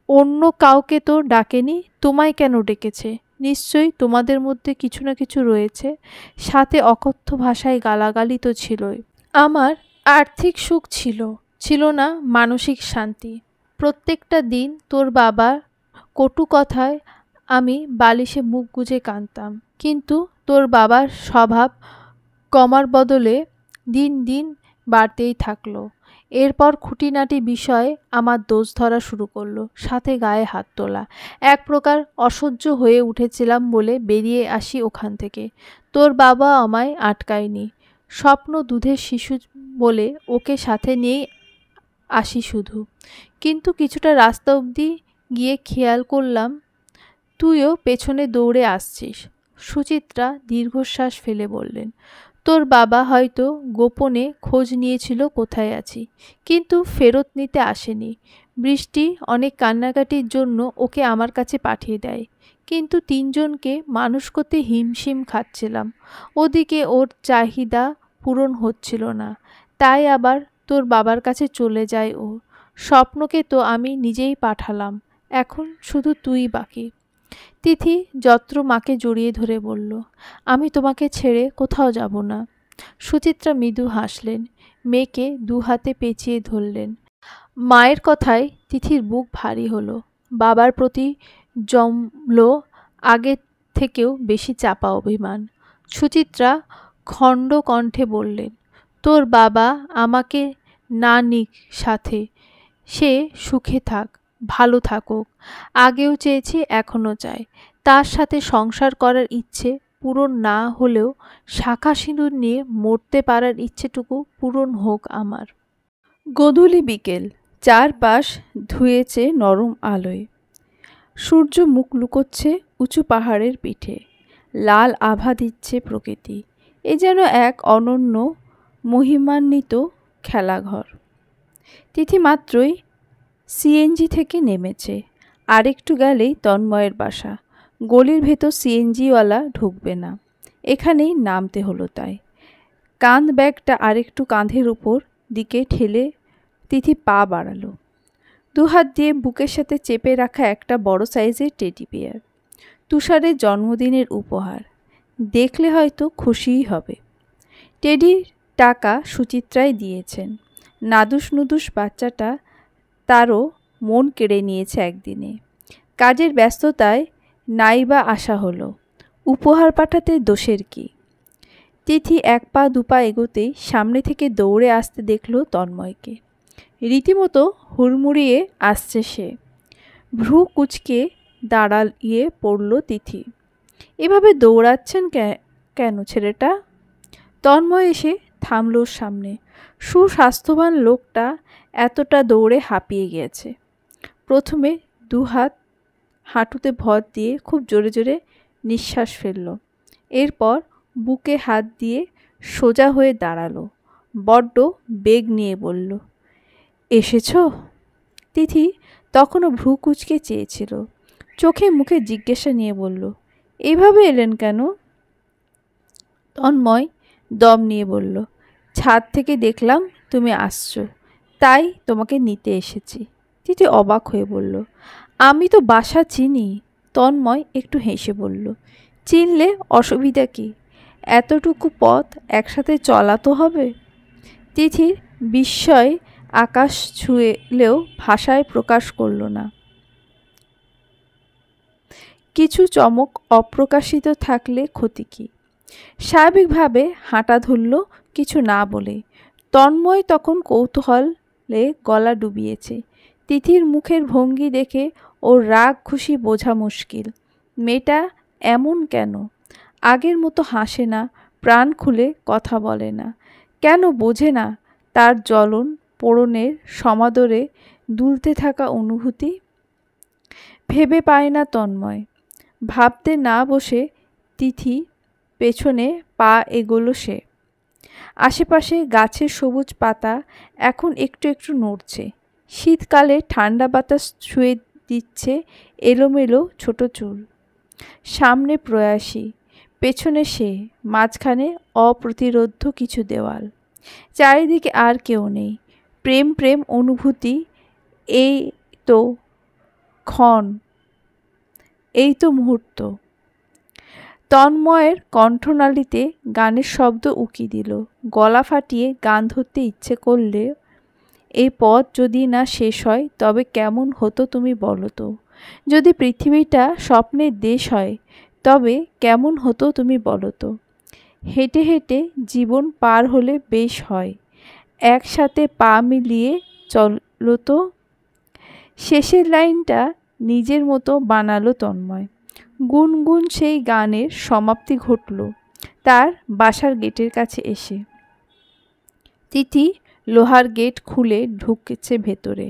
অন্য কাউকে তো ডাকেনি, তোমায় কেন ডেকেছে? নিশ্চয়ই তোমাদের মধ্যে কিছু না কিছু রয়েছে। সাথে অকথ্য ভাষায় গালাগালি তো ছিলই। আমার আর্থিক সুখ ছিল, ছিল না মানসিক শান্তি। প্রত্যেকটা দিন তোর বাবার কটু কথায় আমি বালিশে মুখ গুজে কাঁদতাম। কিন্তু তোর বাবার স্বভাব কমার বদলে দিন দিন বাড়তেই থাকলো। এরপর খুঁটিনাটি বিষয়ে আমার দোষ ধরা শুরু করলো, সাথে গায়ে হাত তোলা। এক প্রকার অসহ্য হয়ে উঠেছিলাম বলে বেরিয়ে আসি ওখান থেকে। তোর বাবা আমায় আটকায়নি। স্বপ্ন দুধের শিশু বলে ওকে সাথে নিয়েই আসি শুধু। কিন্তু কিছুটা রাস্তা অবধি গিয়ে খেয়াল করলাম তুইও পেছনে দৌড়ে আসছিস। সুচিত্রা দীর্ঘশ্বাস ফেলে বললেন, তোর বাবা হয়তো গোপনে খোঁজ নিয়েছিল কোথায় আছি, কিন্তু ফেরত নিতে আসেনি। বৃষ্টি অনেক কান্নাকাটির জন্য ওকে আমার কাছে পাঠিয়ে দেয়, কিন্তু তিনজনকে মানুষ করতে হিমশিম খাচ্ছিলাম। ওদিকে ওর চাহিদা পূরণ হচ্ছিল না, তাই আবার তোর বাবার কাছে চলে যায় ও। স্বপ্নকে তো আমি নিজেই পাঠালাম, এখন শুধু তুই বাকি। তিথি যত্র মাকে জড়িয়ে ধরে বলল, আমি তোমাকে ছেড়ে কোথাও যাব না। সুচিত্রা মৃদু হাসলেন, মেয়েকে দু হাতে পেঁচিয়ে ধরলেন। মায়ের কথায় তিথির বুক ভারী হলো। বাবার প্রতি জমল আগের থেকেও বেশি চাপা অভিমান। সুচিত্রা খণ্ড কণ্ঠে বললেন, তোর বাবা আমাকে না নিক সাথে, সে সুখে থাক, ভালো থাকুক। আগেও চেয়েছি, এখনও চাই। তার সাথে সংসার করার ইচ্ছে পূরণ না হলেও শাঁখা সিঁদুর নিয়ে মরতে পারার ইচ্ছেটুকু পূরণ হোক আমার। গোধূলি বিকেল, চারপাশ ধুয়েছে নরম আলোয়। সূর্য মুখ লুকোচ্ছে উঁচু পাহাড়ের পিঠে, লাল আভা দিচ্ছে প্রকৃতি। এ যেন এক অনন্য মহিমান্বিত খেলাঘর। তিথি মাত্রই সিএনজি থেকে নেমেছে। আরেকটু গেলেই তন্ময়ের বাসা। গলির ভেতর সিএনজিওয়ালা ঢুকবে না, এখানেই নামতে হলো তাই। কাঁধ ব্যাগটা আরেকটু কাঁধের উপর দিকে ঠেলে তিথি পা বাড়ালো। দুহাত দিয়ে বুকের সাথে চেপে রাখা একটা বড় সাইজের টেডি বিয়ার, তুষারের জন্মদিনের উপহার। দেখলে হয়তো খুশিই হবে। টেডির টাকা সুচিত্রাই দিয়েছেন। নাদুস নুদুস বাচ্চাটা তারও মন কেড়ে নিয়েছে একদিনে। কাজের ব্যস্ততায় নাইবা আসা হলো, উপহার পাঠাতে দোষের কি? তিথি এক পা দুপা এগোতেই সামনে থেকে দৌড়ে আসতে দেখল তন্ময়কে। রীতিমতো হুড়মুড়িয়ে আসছে সে। ভ্রু কুঁচকে দাঁড়িয়ে পড়ল তিথি। এভাবে দৌড়াচ্ছেন কেন ছেলেটা? তন্ময় এসে থামল সামনে। সুস্বাস্থ্যবান লোকটা এতটা দৌড়ে হাঁপিয়ে গিয়েছে। প্রথমে দুহাত হাঁটুতে ভর দিয়ে খুব জোরে জোরে নিঃশ্বাস ফেলল। এরপর বুকে হাত দিয়ে সোজা হয়ে দাঁড়ালো। বড্ড বেগ নিয়ে বলল, এসেছো? তিথি তখনও ভ্রু কুঁচকে চেয়েছিল। চোখে মুখে জিজ্ঞাসা নিয়ে বলল, এইভাবে এলেন কেন? তন্ময় দম নিয়ে বলল, ছাদ থেকে দেখলাম তুমি আসছো, তাই তোমাকে নিতে এসেছি। তিথি অবাক হয়ে বলল, আমি তো বাসা চিনি। তন্ময় একটু হেসে বলল, চিনলে অসুবিধা কি? এতটুকু পথ একসাথে চলা তো হবে। তিথির বিস্ময় আকাশ ছুঁয়েলেও ভাষায় প্রকাশ করল না। কিছু চমক অপ্রকাশিত থাকলে ক্ষতি কি? স্বাভাবিকভাবে হাঁটা ধরল কিছু না বলে। তন্ময় তখন কৌতূহলে গলা ডুবিয়েছে। তিথির মুখের ভঙ্গি দেখে ওর রাগ খুশি বোঝা মুশকিল। মেয়েটা এমন কেন? আগের মতো হাসে না, প্রাণ খুলে কথা বলে না। কেন বোঝে না তার জ্বলন পোড়নের সমাদরে দুলতে থাকা অনুভূতি? ভেবে পায় না তন্ময়। ভাবতে না বসে তিথি পেছনে পা এগোলো সে। আশেপাশে গাছের সবুজ পাতা এখন একটু একটু নড়ছে। শীতকালে ঠান্ডা বাতাস ছুঁয়ে দিচ্ছে এলোমেলো ছোট চুল। সামনে প্রয়াসী, পেছনে সে, মাঝখানে অপ্রতিরোধ্য কিছু দেওয়াল। চারিদিকে আর কেউ নেই। প্রেম প্রেম অনুভূতি, এই তো ক্ষণ, এই তো মুহূর্ত। তন্ময়ের কণ্ঠনালীতে গানের শব্দ উকি দিল। গলা ফাটিয়ে গান ধরতে ইচ্ছে করলে, এই পথ যদি না শেষ হয় তবে কেমন হতো তুমি বলো তো? যদি পৃথিবীটা স্বপ্নের দেশ হয় তবে কেমন হতো তুমি বলো তো? হেঁটে হেঁটে জীবন পার হলে বেশ হয়, একসাথে পা মিলিয়ে চলো তো। শেষের লাইনটা নিজের মতো বানালো তন্ময়। গুনগুন সেই গানের সমাপ্তি ঘটল তার বাসার গেটের কাছে এসে। তিথি লোহার গেট খুলে ঢুকেছে ভেতরে।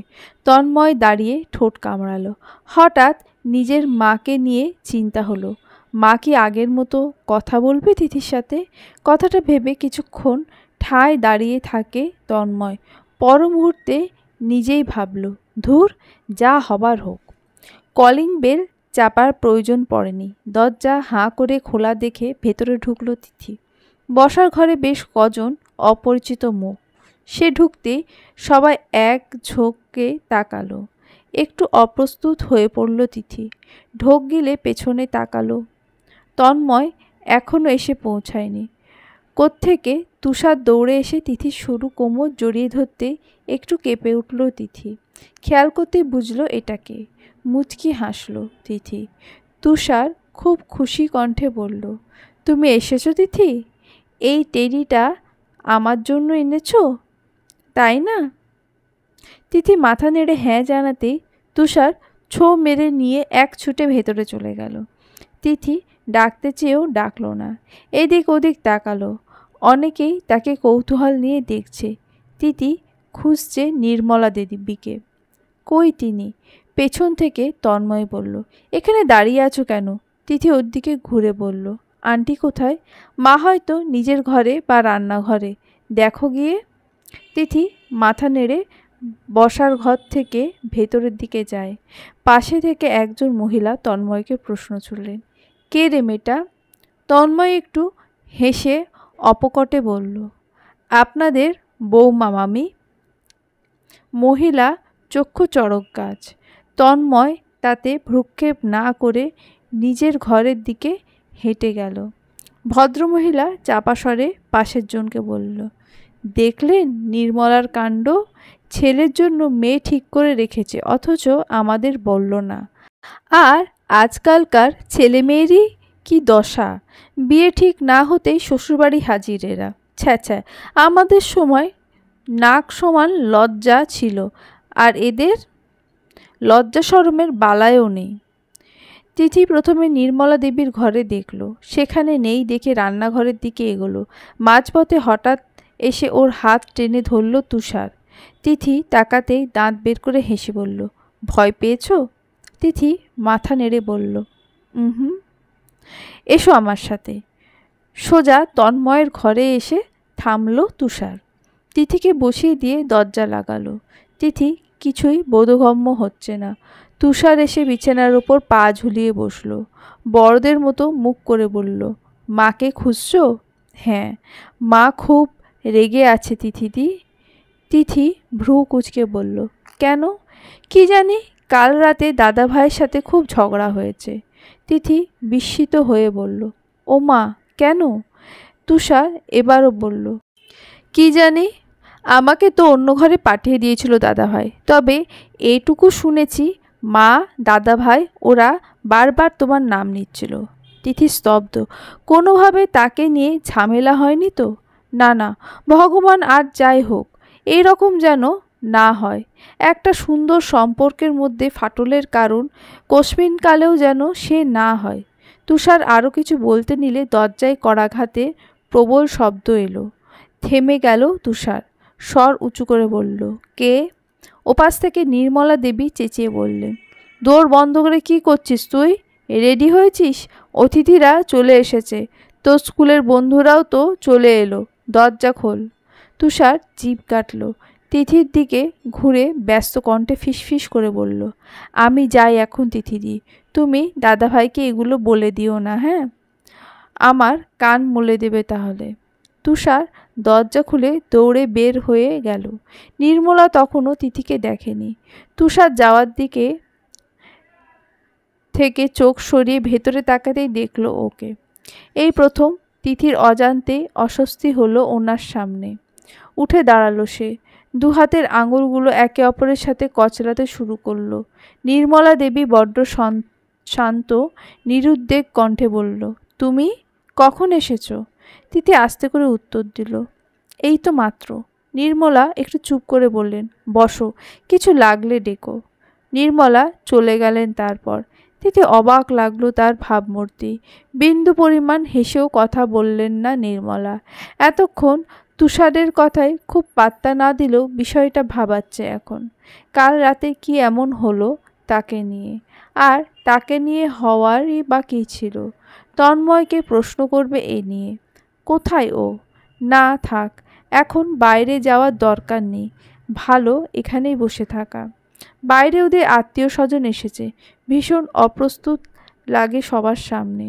তন্ময় দাঁড়িয়ে ঠোঁট কামড়ালো। হঠাৎ নিজের মাকে নিয়ে চিন্তা হলো। মা কি আগের মতো কথা বলবে তিথির সাথে? কথাটা ভেবে কিছুক্ষণ ঠায় দাঁড়িয়ে থাকে তন্ময়। পর মুহূর্তে নিজেই ভাবল, ধুর, যা হবার হোক। কলিং বেল চাপার প্রয়োজন পড়েনি। দরজা হাঁ করে খোলা দেখে ভেতরে ঢুকল তিথি। বসার ঘরে বেশ কজন অপরিচিত মুখ। সে ঢুকতেই সবাই এক ঝোঁকে তাকালো। একটু অপ্রস্তুত হয়ে পড়ল তিথি। ঢোক গিলে পেছনে তাকালো। তন্ময় এখনো এসে পৌঁছায়নি। কোত্থেকে তুষার দৌড়ে এসে তিথির সরু কোমর জড়িয়ে ধরতে একটু কেঁপে উঠল তিথি। খেয়াল করতেই বুঝল এটাকে। মুচকি হাসল তিথি। তুষার খুব খুশি কণ্ঠে বলল, তুমি এসেছো তিথি? এই টেডিটা আমার জন্য এনেছো, তাই না? তিথি মাথা নেড়ে হ্যাঁ জানাতেই তুষার ছো মেরে নিয়ে এক ছুটে ভেতরে চলে গেল। তিথি ডাকতে চেয়েও ডাকল না। এদিক ওদিক তাকালো। অনেকেই তাকে কৌতূহল নিয়ে দেখছে। তিথি খুঁজছে নির্মলা দেবীকে। কই তিনি? পেছন থেকে তন্ময় বলল, এখানে দাঁড়িয়ে আছো কেন? তিথি ওর দিকে ঘুরে বলল, আন্টি কোথায়? মা হয়তো নিজের ঘরে বা রান্নাঘরে, দেখো গিয়ে। তিথি মাথা নেড়ে বসার ঘর থেকে ভেতরের দিকে যায়। পাশে থেকে একজন মহিলা তন্ময়কে প্রশ্ন ছুড়লেন, কে রে মেয়েটা? তন্ময় একটু হেসে অপকটে বলল, আপনাদের বৌমা মামি। মহিলা চক্ষু চড়ক গাছ। তন্ময় তাতে ভ্রুক্ষেপ না করে নিজের ঘরের দিকে হেঁটে গেল। ভদ্রমহিলা চাপা স্বরে পাশের জনকে বলল, দেখলেন নির্মলার কাণ্ড? ছেলের জন্য মেয়ে ঠিক করে রেখেছে, অথচ আমাদের বলল না। আর আজকালকার ছেলে মেয়েরই কি দশা! বিয়ে ঠিক না হতেই শ্বশুরবাড়ি হাজির এরা। ছ্যা ছ্যা, আমাদের সময় নাক সমান লজ্জা ছিল, আর এদের লজ্জা শরমের বালায়ও নেই। তিথি প্রথমে নির্মলা দেবীর ঘরে দেখল, সেখানে নেই দেখে রান্নাঘরের দিকে এগোলো। মাঝপথে হঠাৎ এসে ওর হাত টেনে ধরল তুষার। তিথি তাকাতেই দাঁত বের করে হেসে বলল, ভয় পেয়েছ? তিথি মাথা নেড়ে বলল, হুম। এসো আমার সাথে। সোজা তন্ময়ের ঘরে এসে থামল তুষার। তিথিকে বসিয়ে দিয়ে দরজা লাগালো। তিথি কিছুই বোধগম্য হচ্ছে না। তুষার এসে বিছানার ওপর পা ঝুলিয়ে বসল। বড়দের মতো মুখ করে বলল, মাকে খুঁজছো? হ্যাঁ, মা খুব রেগে আছে তিথিদি। তিথি ভ্রু কুঁচকে বলল, কেন? কি জানি, কাল রাতে দাদা ভাইয়ের সাথে খুব ঝগড়া হয়েছে। তিথি বিস্মিত হয়ে বলল, ও মা, কেন? তুষার এবারও বলল, কি জানি, আমাকে তো অন্য ঘরে পাঠিয়ে দিয়েছিল দাদাভাই। তবে এইটুকু শুনেছি, মা, দাদাভাই ওরা বারবার তোমার নাম নিচ্ছিল। তিথি স্তব্ধ। কোনোভাবে তাকে নিয়ে ঝামেলা হয়নি তো? না না, ভগবান আর যাই হোক, এই রকম যেন না হয়। একটা সুন্দর সম্পর্কের মধ্যে ফাটলের কারণ কস্মিনকালেও যেন সে না হয়। তুষার আরও কিছু বলতে নিলে দরজায় করাঘাতে প্রবল শব্দ এলো। থেমে গেল তুষার। স্বর উঁচু করে বলল, কে? ওপাশ থেকে নির্মলা দেবী চেঁচিয়ে বললেন, দৌড় বন্ধ করে কি করছিস তুই? রেডি হয়েছিস? অতিথিরা চলে এসেছে, তোর স্কুলের বন্ধুরাও তো চলে এলো, দরজা খোল। তুষার জিভ কাটল। তিথির দিকে ঘুরে ব্যস্ত কণ্ঠে ফিসফিস করে বলল, আমি যাই এখন তিথিদি, তুমি দাদাভাইকে এগুলো বলে দিও না, হ্যাঁ? আমার কান মলে দেবে তাহলে। তুষার দরজা খুলে দৌড়ে বের হয়ে গেল। নির্মলা তখনও তিথিকে দেখেনি। তুষার যাওয়ার দিকে থেকে চোখ সরিয়ে ভেতরে তাকাতেই দেখল ওকে। এই প্রথম তিথির অজান্তেই অস্বস্তি হলো ওনার সামনে। উঠে দাঁড়ালো সে। দু হাতের আঙুলগুলো একে অপরের সাথে কচলাতে শুরু করলো। নির্মলা দেবী বড্ড শান্ত নিরুদ্বেগ কণ্ঠে বলল, তুমি কখন এসেছো? তিথি আস্তে করে উত্তর দিল, এই তো মাত্র। নির্মলা একটু চুপ করে বললেন, বসো, কিছু লাগলে ডেকো। নির্মলা চলে গেলেন। তারপর তিথি অবাক লাগলো তার ভাবমূর্তি। বিন্দু পরিমাণ হেসেও কথা বললেন না নির্মলা। এতক্ষণ তুষারের কথায় খুব পাত্তা না দিলেও বিষয়টা ভাবাচ্ছে এখন। কাল রাতে কি এমন হলো তাকে নিয়ে? আর তাকে নিয়ে হওয়ারই বা কী ছিল? তন্ময়কে প্রশ্ন করবে এ নিয়ে। কোথায় ও? না থাক, এখন বাইরে যাওয়ার দরকার নেই, ভালো এখানেই বসে থাকা। বাইরে ওদের আত্মীয় স্বজন এসেছে, ভীষণ অপ্রস্তুত লাগে সবার সামনে।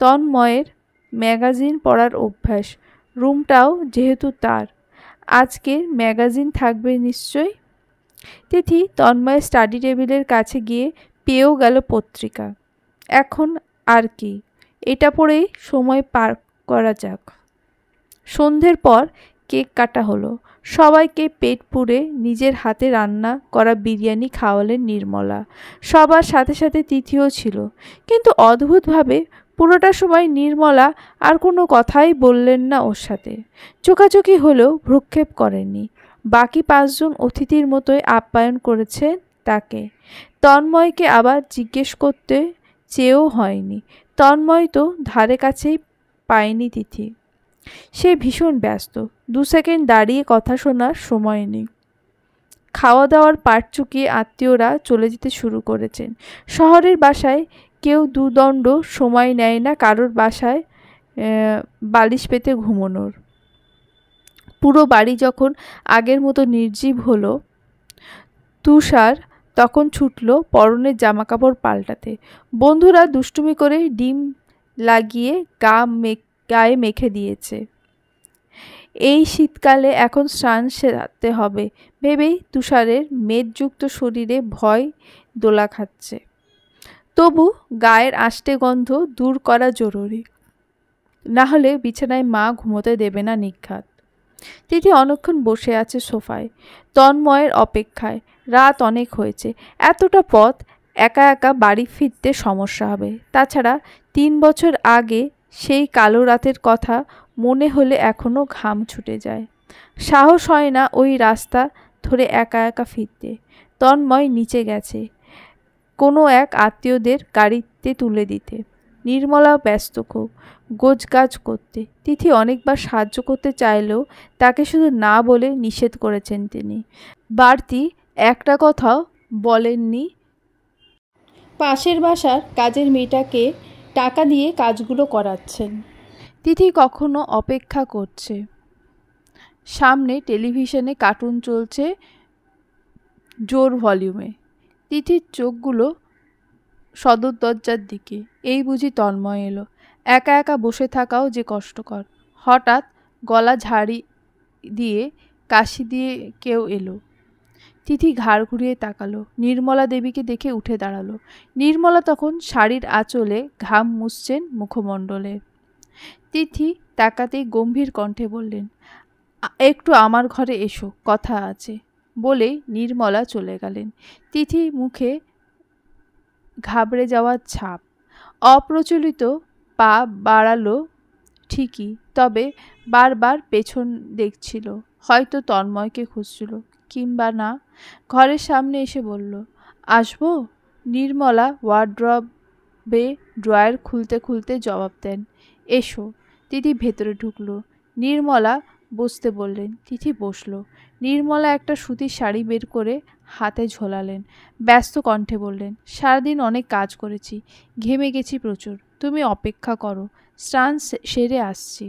তন্ময়ের ম্যাগাজিন পড়ার অভ্যাস, রুমটাও যেহেতু তার, আজকের ম্যাগাজিন থাকবে নিশ্চয়। তিথি তন্ময়ের স্টাডি টেবিলের কাছে গিয়ে পেয়েও গেল পত্রিকা। এখন আর কি, এটা পড়েই সময় পার করা যাক। সন্ধ্যের পর কেক কাটা হলো। সবাইকে পেট পুড়ে নিজের হাতে রান্না করা বিরিয়ানি খাওয়ালেন নির্মলা। সবার সাথে সাথে তিথিও ছিল, কিন্তু অদ্ভুতভাবে পুরোটা সময় নির্মলা আর কোনো কথাই বললেন না ওর সাথে। চোখাচোখি হলেও ভ্রুক্ষেপ করেননি। বাকি 5 জন অতিথির মতোই আপ্যায়ন করেছেন তাকে। তন্ময়কে আবার জিজ্ঞেস করতে চেয়েও হয়নি, তন্ময় তো ধারে কাছেই পায়নি তিথি। সে ভীষণ ব্যস্ত, 2 সেকেন্ড দাঁড়িয়ে কথা শোনার সময় নেই। খাওয়া দাওয়ার পাট চুকিয়ে আত্মীয়রা চলে যেতে শুরু করেছেন। শহরের বাসায় কেউ 2 দণ্ড সময় নেয় না কারোর বাসায় বালিশ পেতে ঘুমোনোর। পুরো বাড়ি যখন আগের মতো নির্জীব হলো, তুষার তখন ছুটল পরনের জামাকাপড় পাল্টাতে। বন্ধুরা দুষ্টুমি করে ডিম লাগিয়ে গায়ে মেখে দিয়েছে। এই শীতকালে এখন স্নান সেরাতে হবে ভেবেই তুষারের মেদযুক্ত শরীরে ভয় দোলা খাচ্ছে। তবু গায়ের আষ্টে গন্ধ দূর করা জরুরি, না হলে বিছানায় মা ঘুমোতে দেবে না নিঘাত। তিথি অনেকক্ষণ বসে আছে সোফায়, তন্ময়ের অপেক্ষায়। রাত অনেক হয়েছে, এতটা পথ একা একা বাড়ি ফিরতে সমস্যা হবে। তাছাড়া 3 বছর আগে সেই কালো রাতের কথা মনে হলে এখনও ঘাম ছুটে যায়। সাহস হয় না ওই রাস্তা ধরে একা একা ফিরতে। তন্ময় নিচে গেছে কোনো এক আত্মীয়দের গাড়িতে তুলে দিতে। নির্মলা ব্যস্ত খুব গোছগাছ করতে। তিথি অনেকবার সাহায্য করতে চাইলেও তাকে শুধু না বলে নিষেধ করেছেন তিনি। বাড়তি একটা কথাও বলেননি। পাশের বাসার কাজের মেয়েটাকে টাকা দিয়ে কাজগুলো করাচ্ছেন। তিথি কখনো অপেক্ষা করছে, সামনে টেলিভিশনে কার্টুন চলছে জোর ভলিউমে। তিথির চোখগুলো সদর দরজার দিকে। এই বুঝি তন্ময় এলো। একা একা বসে থাকাও যে কষ্টকর। হঠাৎ গলা ঝাড়ি দিয়ে কাশি দিয়ে কেউ এলো। তিথি ঘাড় ঘুরিয়ে তাকালো। নির্মলা দেবীকে দেখে উঠে দাঁড়ালো। নির্মলা তখন শাড়ির আঁচলে ঘাম মুছছেন মুখমণ্ডলে। তিথি তাকাতেই গম্ভীর কণ্ঠে বললেন, একটু আমার ঘরে এসো, কথা আছে। বলেই নির্মলা চলে গেলেন। তিথি মুখে ঘাবড়ে যাওয়ার ছাপ। অপ্রচলিত পা বাড়ালো ঠিকই, তবে বারবার পেছন দেখছিল। হয়তো তন্ময়কে খুঁজছিল, কিংবা না। ঘরের সামনে এসে বলল, আসবো? নির্মলা ওয়ার্ড্রবে ড্রয়ার খুলতে খুলতে জবাব দেন, এসো। তিথি ভেতরে ঢুকলো। নির্মলা বসতে বললেন। তিথি বসল। নির্মলা একটা সুতির শাড়ি বের করে হাতে ঝোলালেন। ব্যস্ত কণ্ঠে বললেন, সারাদিন অনেক কাজ করেছি, ঘেমে গেছি প্রচুর, তুমি অপেক্ষা করো, স্নান সেরে আসছি।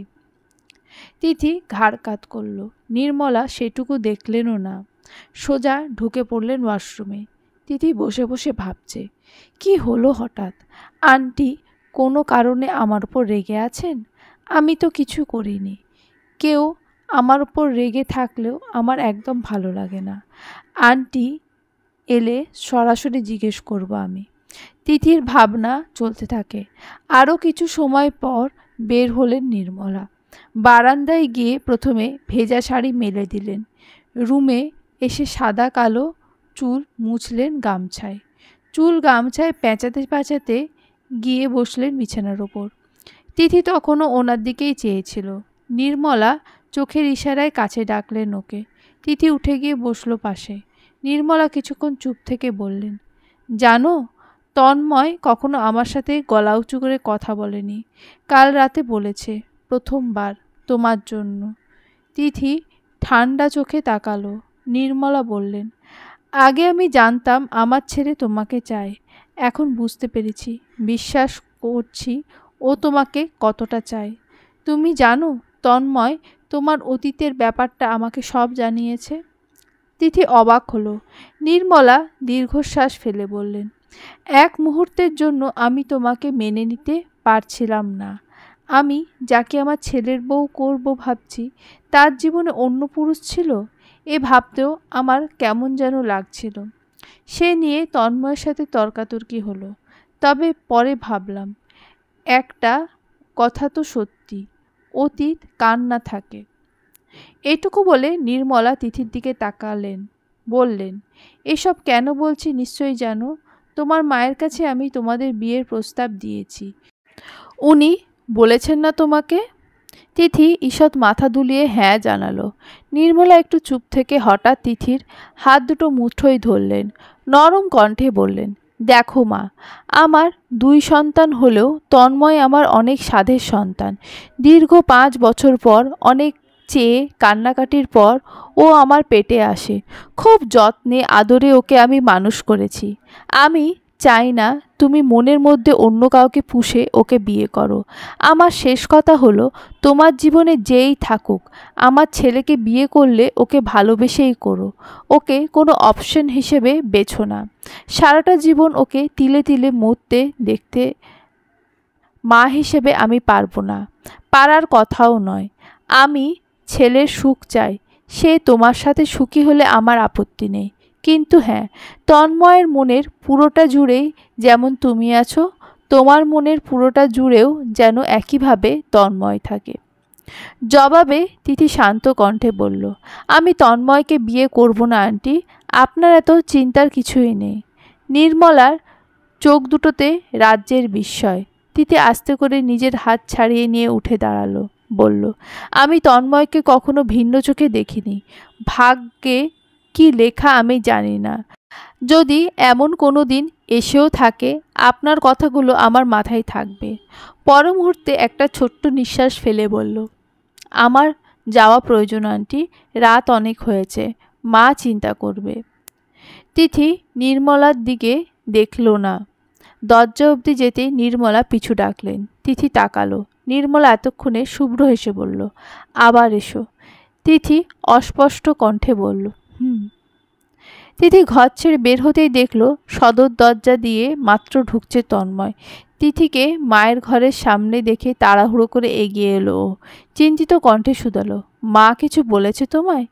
তিথি ঘাড় কাত করল। নির্মলা সেটুকু দেখলেনও না, সোজা ঢুকে পড়লেন ওয়াশরুমে। তিথি বসে বসে ভাবছে, কি হলো হঠাৎ? আন্টি কোনো কারণে আমার উপর রেগে আছেন? আমি তো কিছু করিনি। কেউ আমার উপর রেগে থাকলেও আমার একদম ভালো লাগে না। আন্টি এলে সরাসরি জিজ্ঞেস করব আমি। তিথির ভাবনা চলতে থাকে। আরও কিছু সময় পর বের হলেন নির্মলা। বারান্দায় গিয়ে প্রথমে ভেজা শাড়ি মেলে দিলেন। রুমে এসে সাদা কালো চুল মুছলেন গামছায়। চুল গামছায় পেঁচাতে পেঁচাতে গিয়ে বসলেন বিছানার ওপর। তিথি তখনও ওনার দিকেই চেয়েছিল। নির্মলা চোখের ইশারায় কাছে ডাকলেন ওকে। তিথি উঠে গিয়ে বসল পাশে। নির্মলা কিছুক্ষণ চুপ থেকে বললেন, জানো, তন্ময় কখনো আমার সাথে গলা উঁচু করে কথা বলেনি। কাল রাতে বলেছে, প্রথমবার তোমার জন্য। তিথি ঠান্ডা চোখে তাকালো। নির্মলা বললেন, আগে আমি জানতাম আমার ছেলে তোমাকে চায়, এখন বুঝতে পেরেছি, বিশ্বাস করছি ও তোমাকে কতটা চায়। তুমি জানো তন্ময়, তোমার অতীতের ব্যাপারটা আমাকে সব জানিয়েছে। তিথি অবাক হলো। নির্মলা দীর্ঘশ্বাস ফেলে বললেন, এক মুহূর্তের জন্য আমি তোমাকে মেনে নিতে পারছিলাম না। আমি যাকে আমার ছেলের বউ করব ভাবছি, তার জীবনে অন্য পুরুষ ছিল, এ ভাবতেও আমার কেমন যেন লাগছিল। সে নিয়ে তন্ময়ের সাথে তর্কাতর্কি হলো। তবে পরে ভাবলাম, একটা কথা তো সত্যি, অতীত কার না থাকে। এটুকু বলে নির্মলা তিথির দিকে তাকালেন, বললেন, এসব কেন বলছি নিশ্চয়ই জানো। তোমার মায়ের কাছে আমি তোমাদের বিয়ের প্রস্তাব দিয়েছি। উনি বলেছেন না তোমাকে? তিথি ঈষৎ মাথা দুলিয়ে হ্যাঁ জানালো। নির্মলা একটু চুপ থেকে হঠাৎ তিথির হাত দুটো মুঠোয় ধরলেন, নরম কণ্ঠে বললেন, দেখো মা, আমার 2 সন্তান হলেও তন্ময় আমার অনেক সাধের সন্তান। দীর্ঘ 5 বছর পর, অনেক চেয়ে কান্নাকাটির পর ও আমার পেটে আসে। খুব যত্নে আদরে ওকে আমি মানুষ করেছি। আমি চাই না তুমি মনের মধ্যে অন্য কাউকে পুষে ওকে বিয়ে করো। আমার শেষ কথা হলো, তোমার জীবনে যেই থাকুক, আমার ছেলেকে বিয়ে করলে ওকে ভালোবেসেই করো। ওকে কোনো অপশন হিসেবে বেছো না। সারাটা জীবন ওকে তিলে তিলে মরতে দেখতে মা হিসেবে আমি পারবো না, পারার কথাও নয়। আমি ছেলের সুখ চাই, সে তোমার সাথে সুখী হলে আমার আপত্তি নেই। কিন্তু হ্যাঁ, তন্ময়ের মনের পুরোটা জুড়েই যেমন তুমি আছো, তোমার মনের পুরোটা জুড়েও যেন একইভাবে তন্ময় থাকে। জবাবে তিথি শান্ত কণ্ঠে বলল, আমি তন্ময়কে বিয়ে করব না আন্টি, আপনার এত চিন্তার কিছুই নেই। নির্মলার চোখ দুটোতে রাজ্যের বিস্ময়। তিথি আস্তে করে নিজের হাত ছাড়িয়ে নিয়ে উঠে দাঁড়ালো, বলল, আমি তন্ময়কে কখনো ভিন্ন চোখে দেখিনি। ভাগ্যে কি লেখা আমি জানি না। যদি এমন কোনো দিন এসেও থাকে, আপনার কথাগুলো আমার মাথায় থাকবে। পর মুহূর্তে একটা ছোট্ট নিঃশ্বাস ফেলে বলল, আমার যাওয়া প্রয়োজন আন্টি, রাত অনেক হয়েছে, মা চিন্তা করবে। তিথি নির্মলার দিকে দেখল না। দরজা অবধি যেতেই নির্মলা পিছু ডাকলেন। তিথি তাকালো। নির্মলা এতক্ষণে শুভ্র হেসে বলল, আবার এসো। তিথি অস্পষ্ট কণ্ঠে বলল, তিথি ঘর ছেড়ে বের হতেই দেখল সদর দরজা দিয়ে মাত্র ঢুকছে তন্ময়। তিথিকে মায়ের ঘরের সামনে দেখে তাড়াহুড়ো করে এগিয়ে এলো ও। চিন্তিত কণ্ঠে শুধালো, মা কিছু বলেছে তোমায়?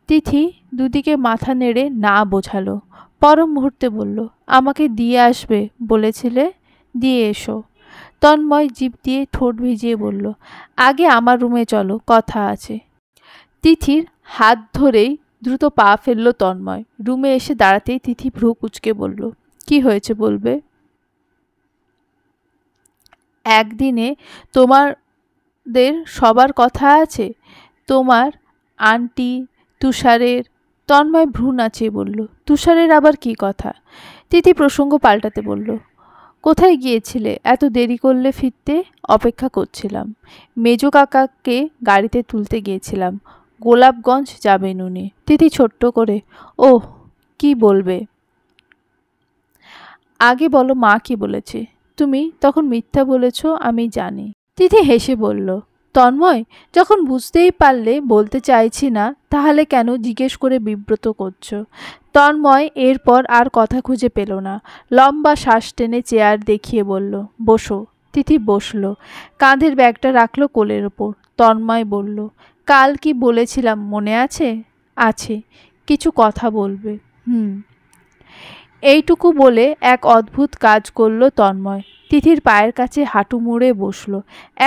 তিথি দুদিকে মাথা নেড়ে না বোঝালো। পর মুহূর্তে বলল, আমাকে দিয়ে আসবে বলেছিলে, দিয়ে এসো। তন্ময় জিভ দিয়ে ঠোঁট ভিজিয়ে বলল, আগে আমার রুমে চলো, কথা আছে। তিথির হাত ধরেই দ্রুত পা ফেলল তন্ময়। রুমে এসে দাঁড়াতেই তিথি ভ্রু কুঁচকে বলল, কি হয়েছে বলবে? একদিনে তোমাদের সবার কথা আছে, তোমার আন্টি, তুষারের। তন্ময় ভ্রু নাচিয়ে বলল, তুষারের আবার কি কথা? তিথি প্রসঙ্গ পাল্টাতে বলল, কোথায় গিয়েছিলে? এত দেরি করলে ফিরতে? অপেক্ষা করছিলাম। মেজো কাকাকে গাড়িতে তুলতে গিয়েছিলাম, গোলাপগঞ্জ যাবেন উনি। তিথি ছোট্ট করে, ওহ, কি বলবে? আগে বলো মা কি বলেছে। তুমি তখন মিথ্যা বলেছ আমি জানি। তিথি হেসে বলল, তন্ময়, যখন বুঝতেই পারলে বলতে চাইছি না, তাহলে কেন জিজ্ঞেস করে বিব্রত করছো? তন্ময় এরপর আর কথা খুঁজে পেল না। লম্বা শ্বাস টেনে চেয়ার দেখিয়ে বলল, বসো। তিথি বসল, কাঁধের ব্যাগটা রাখলো কোলের ওপর। তন্ময় বলল, কাল কি বলেছিলাম মনে আছে? আছে। কিছু কথা বলবে? এইটুকু বলে এক অদ্ভুত কাজ করল তন্ময়। তিথির পায়ের কাছে হাঁটু মুড়ে বসল।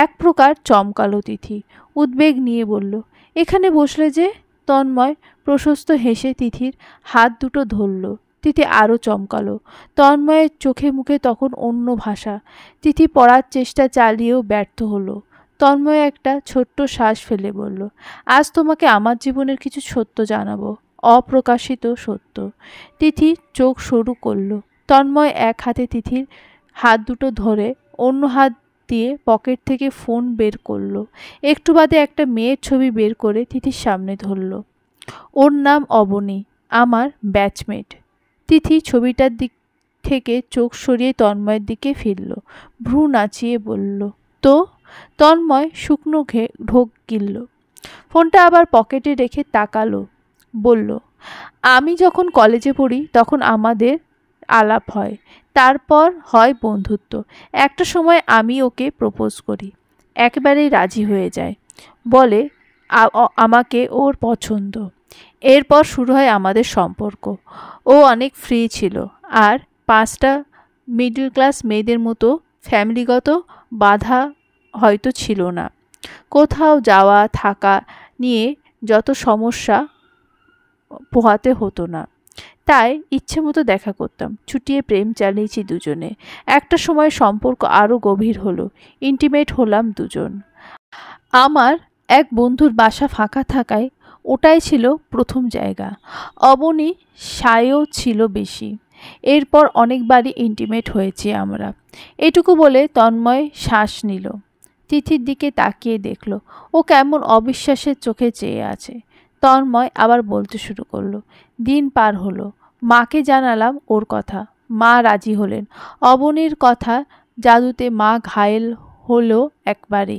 এক প্রকার চমকালো তিথি। উদ্বেগ নিয়ে বলল, এখানে বসলে যে? তন্ময় প্রশস্ত হেসে তিথির হাত দুটো ধরল। তিথি আরও চমকালো। তন্ময়ের চোখে মুখে তখন অন্য ভাষা। তিথি পড়ার চেষ্টা চালিয়েও ব্যর্থ হলো। তন্ময় একটা ছোট্ট শ্বাস ফেলে বলল, আজ তোমাকে আমার জীবনের কিছু সত্য জানাবো, অপ্রকাশিত সত্য। তিথি চোখ সরু করল। তন্ময় এক হাতে তিথির হাত দুটো ধরে অন্য হাত দিয়ে পকেট থেকে ফোন বের করলো। একটু বাদে একটা মেয়ের ছবি বের করে তিথির সামনে ধরল। ওর নাম অবনী, আমার ব্যাচমেট। তিথি ছবিটার দিক থেকে চোখ সরিয়ে তন্ময়ের দিকে ফিরল, ভ্রু নাচিয়ে বলল, তো? তন্ময় শুকনো ঢোক গিলল, ফোনটা আবার পকেটে রেখে তাকালো, বলল, আমি যখন কলেজে পড়ি তখন আমাদের আলাপ হয়, তারপর হয় বন্ধুত্ব। একটা সময় আমি ওকে প্রপোজ করি, একেবারেই রাজি হয়ে যায়, বলে আমাকে ওর পছন্দ। এরপর শুরু হয় আমাদের সম্পর্ক। ও অনেক ফ্রি ছিল, আর 5টা মিডল ক্লাস মেয়েদের মতো ফ্যামিলিগত বাধা হয়তো ছিল না। কোথাও যাওয়া থাকা নিয়ে যত সমস্যা পোহাতে হতো না, তাই ইচ্ছে মতো দেখা করতাম, ছুটিয়ে প্রেম চালিয়েছি দুজনে। একটা সময় সম্পর্ক আরও গভীর হলো, ইন্টিমেট হলাম দুজন। আমার এক বন্ধুর বাসা ফাঁকা থাকায় ওটাই ছিল প্রথম জায়গা। অবনী সায়ও ছিল বেশি। এরপর অনেকবারই ইন্টিমেট হয়েছি আমরা। এটুকু বলে তন্ময় শ্বাস নিল, তিথির দিকে তাকিয়ে দেখল ও কেমন অবিশ্বাসের চোখে চেয়ে আছে। তন্ময় আবার বলতে শুরু করলো, দিন পার হলো, মাকে জানালাম ওর কথা, মা রাজি হলেন। অবনীর কথা জাদুতে মা ঘায়েল হলো একবারে।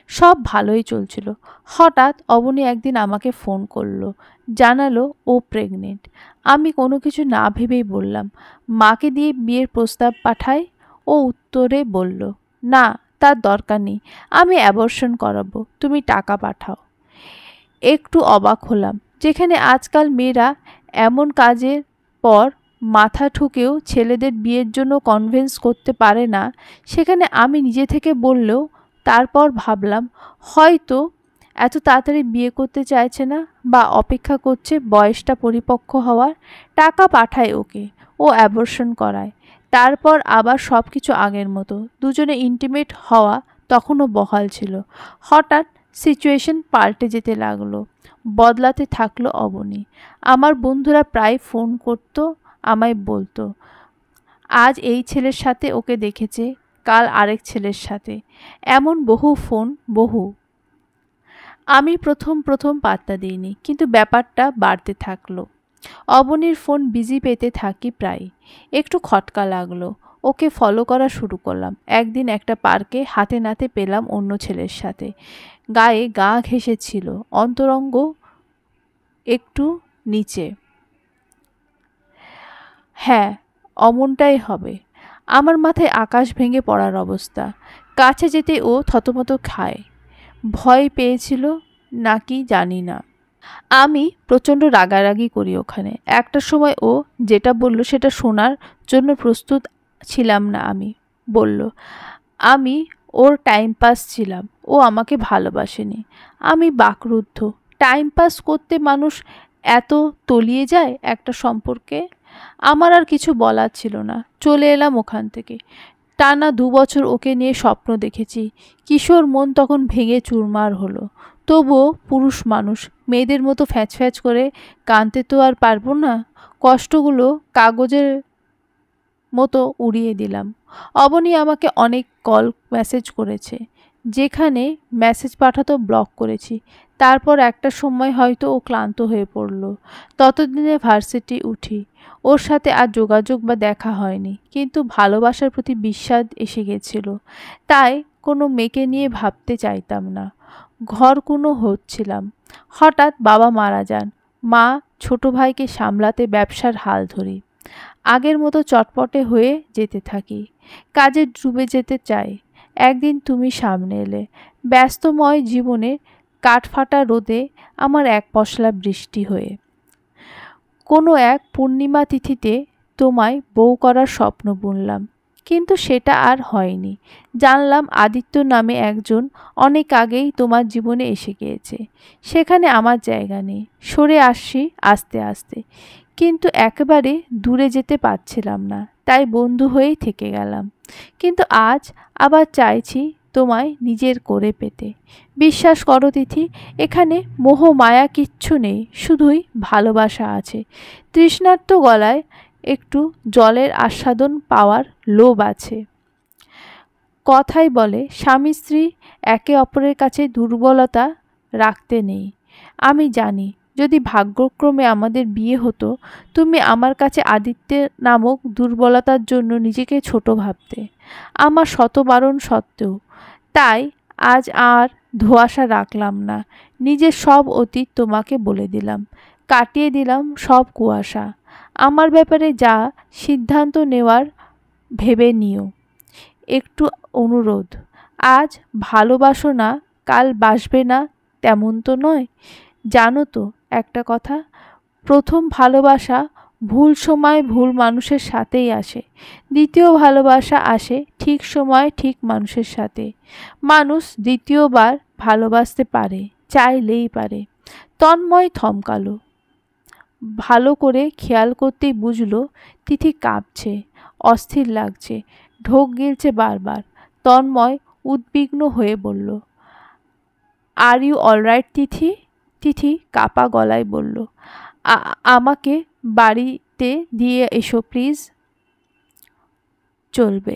সব ভালোই চলছিল। হঠাৎ অবনী একদিন আমাকে ফোন করলো, জানালো ও প্রেগনেন্ট। আমি কোনো কিছু না ভেবেই বললাম, মাকে দিয়ে বিয়ের প্রস্তাব পাঠাই। ও উত্তরে বলল, না, তার দরকার নেই, আমি অ্যাবর্শন করাবো, তুমি টাকা পাঠাও। একটু অবাক হলাম, যেখানে আজকাল মেয়েরা এমন কাজের পর মাথা ঠুকেও ছেলেদের বিয়ের জন্য কনভিন্স করতে পারে না, সেখানে আমি নিজে থেকে বললেও তারপর ভাবলাম হয়তো এত তাড়াতাড়ি বিয়ে করতে চাইছে না, বা অপেক্ষা করছে বয়সটা পরিপক্ক হওয়ার। টাকা পাঠায় ওকে, ও অ্যাবর্শন করায়, তারপর আবার সব কিছু আগের মতো। দুজনে ইন্টিমেট হওয়া তখনও বহাল ছিল। হঠাৎ সিচুয়েশন পাল্টে যেতে লাগলো, বদলাতে থাকলো অবনী। আমার বন্ধুরা প্রায় ফোন করতো, আমায় বলতো, আজ এই ছেলের সাথে ওকে দেখেছে, কাল আরেক ছেলের সাথে, এমন বহু ফোন, বহু। আমি প্রথম পাত্তা দিইনি, কিন্তু ব্যাপারটা বাড়তে থাকলো। অবনীর ফোন বিজি পেতে থাকি প্রায়। একটু খটকা লাগলো, ওকে ফলো করা শুরু করলাম। একদিন একটা পার্কে হাতে নাতে পেলাম অন্য ছেলের সাথে, গায়ে গা ঘেঁষেছিল, অন্তরঙ্গ একটু নিচে। হ্যাঁ, অমনটাই হবে। আমার মাথায় আকাশ ভেঙে পড়ার অবস্থা। কাছে যেতে ও থতমত খায়। ভয় পেয়েছিল নাকি জানি না। আমি প্রচণ্ড রাগারাগি করি ওখানে। একটা সময় ও যেটা বলল সেটা শোনার জন্য প্রস্তুত ছিলাম না। আমি বলল, আমি ওর টাইম পাস ছিলাম, ও আমাকে ভালোবাসেনি। আমি বাকরুদ্ধ। টাইম পাস করতে মানুষ এত তলিয়ে যায় একটা সম্পর্কে? আমার আর কিছু বলার ছিল না, চলে এলাম ওখান থেকে। টানা 2 বছর ওকে নিয়ে স্বপ্ন দেখেছি। কিশোর মন তখন ভেঙে চুরমার হলো। তবুও পুরুষ মানুষ, মেয়েদের মতো ফ্যাচ ফ্যাচ করে কাঁদতে তো আর পারবো না। কষ্টগুলো কাগজের মতো উড়িয়ে দিলাম। অবনী আমাকে অনেক কল মেসেজ করেছে, যেখানে মেসেজ পাঠাতো ব্লক করেছি। তারপর একটা সময় হয়তো ও ক্লান্ত হয়ে পড়ল। ততদিনে ভার্সিটি উঠি। ওর সাথে আর যোগাযোগ বা দেখা হয়নি, কিন্তু ভালোবাসার প্রতি বিশ্বাস এসে গেছিল। তাই কোনো মেয়েকে নিয়ে ভাবতে চাইতাম না। ঘর কোনো হচ্ছিলাম। হঠাৎ বাবা মারা যান। মা ছোট ভাইকে সামলাতে ব্যবসার হাল ধরি। আগের মতো চটপটে হয়ে যেতে থাকি, কাজে ডুবে যেতে চাই। একদিন তুমি সামনে এলে। ব্যস্তময় জীবনে কাঠফাটা রোদে আমার এক পশলা বৃষ্টি হয়ে। কোনো এক পূর্ণিমা তিথিতে তোমায় বউ করার স্বপ্ন বুনলাম, কিন্তু সেটা আর হয়নি। জানলাম আদিত্য নামে একজন অনেক আগেই তোমার জীবনে এসে গিয়েছে। সেখানে আমার জায়গা নেই। সরে আসছি আস্তে আস্তে, কিন্তু একেবারে দূরে যেতে পারছিলাম না, তাই বন্ধু হয়েই থেকে গেলাম। কিন্তু আজ আবার চাইছি তোমায় নিজের করে পেতে। বিশ্বাস করো তিথি, এখানে মোহ মায়া কিচ্ছু নেই, শুধুই ভালোবাসা আছে। তৃষ্ণার্ত গলায় একটু জলের আস্বাদন পাওয়ার লোভ আছে। কথাই বলে স্বামী স্ত্রী একে অপরের কাছে দুর্বলতা রাখতে নেই। আমি জানি যদি ভাগ্যক্রমে আমাদের বিয়ে হতো, তুমি আমার কাছে আদিত্যের নামক দুর্বলতার জন্য নিজেকে ছোট ভাবতে, আমার শত বারণ সত্ত্বেও। তাই আজ আর ধোঁয়াশা রাখলাম না, নিজের সব অতীত তোমাকে বলে দিলাম, কাটিয়ে দিলাম সব কুয়াশা। আমার ব্যাপারে যা সিদ্ধান্ত নেওয়ার ভেবে নিও। একটু অনুরোধ, আজ ভালোবাসো না, কাল বাসবে না তেমন তো নয়। জানো তো একটা কথা, প্রথম ভালোবাসা ভুল সময় ভুল মানুষের সাথেই আসে, দ্বিতীয় ভালোবাসা আসে ঠিক সময় ঠিক মানুষের সাথে। মানুষ দ্বিতীয়বার ভালোবাসতে পারে, চাইলেই পারে। তন্ময় থমকালো, ভালো করে খেয়াল করতেই বুঝলো তিথি কাঁপছে, অস্থির লাগছে, ঢোক গিলছে বারবার। তন্ময় উদ্বিগ্ন হয়ে বলল, আর ইউ অলরাইট তিথি? তিথি কাপা গলায় বলল, আমাকে বাড়িতে দিয়ে এসো প্লিজ। চলবে।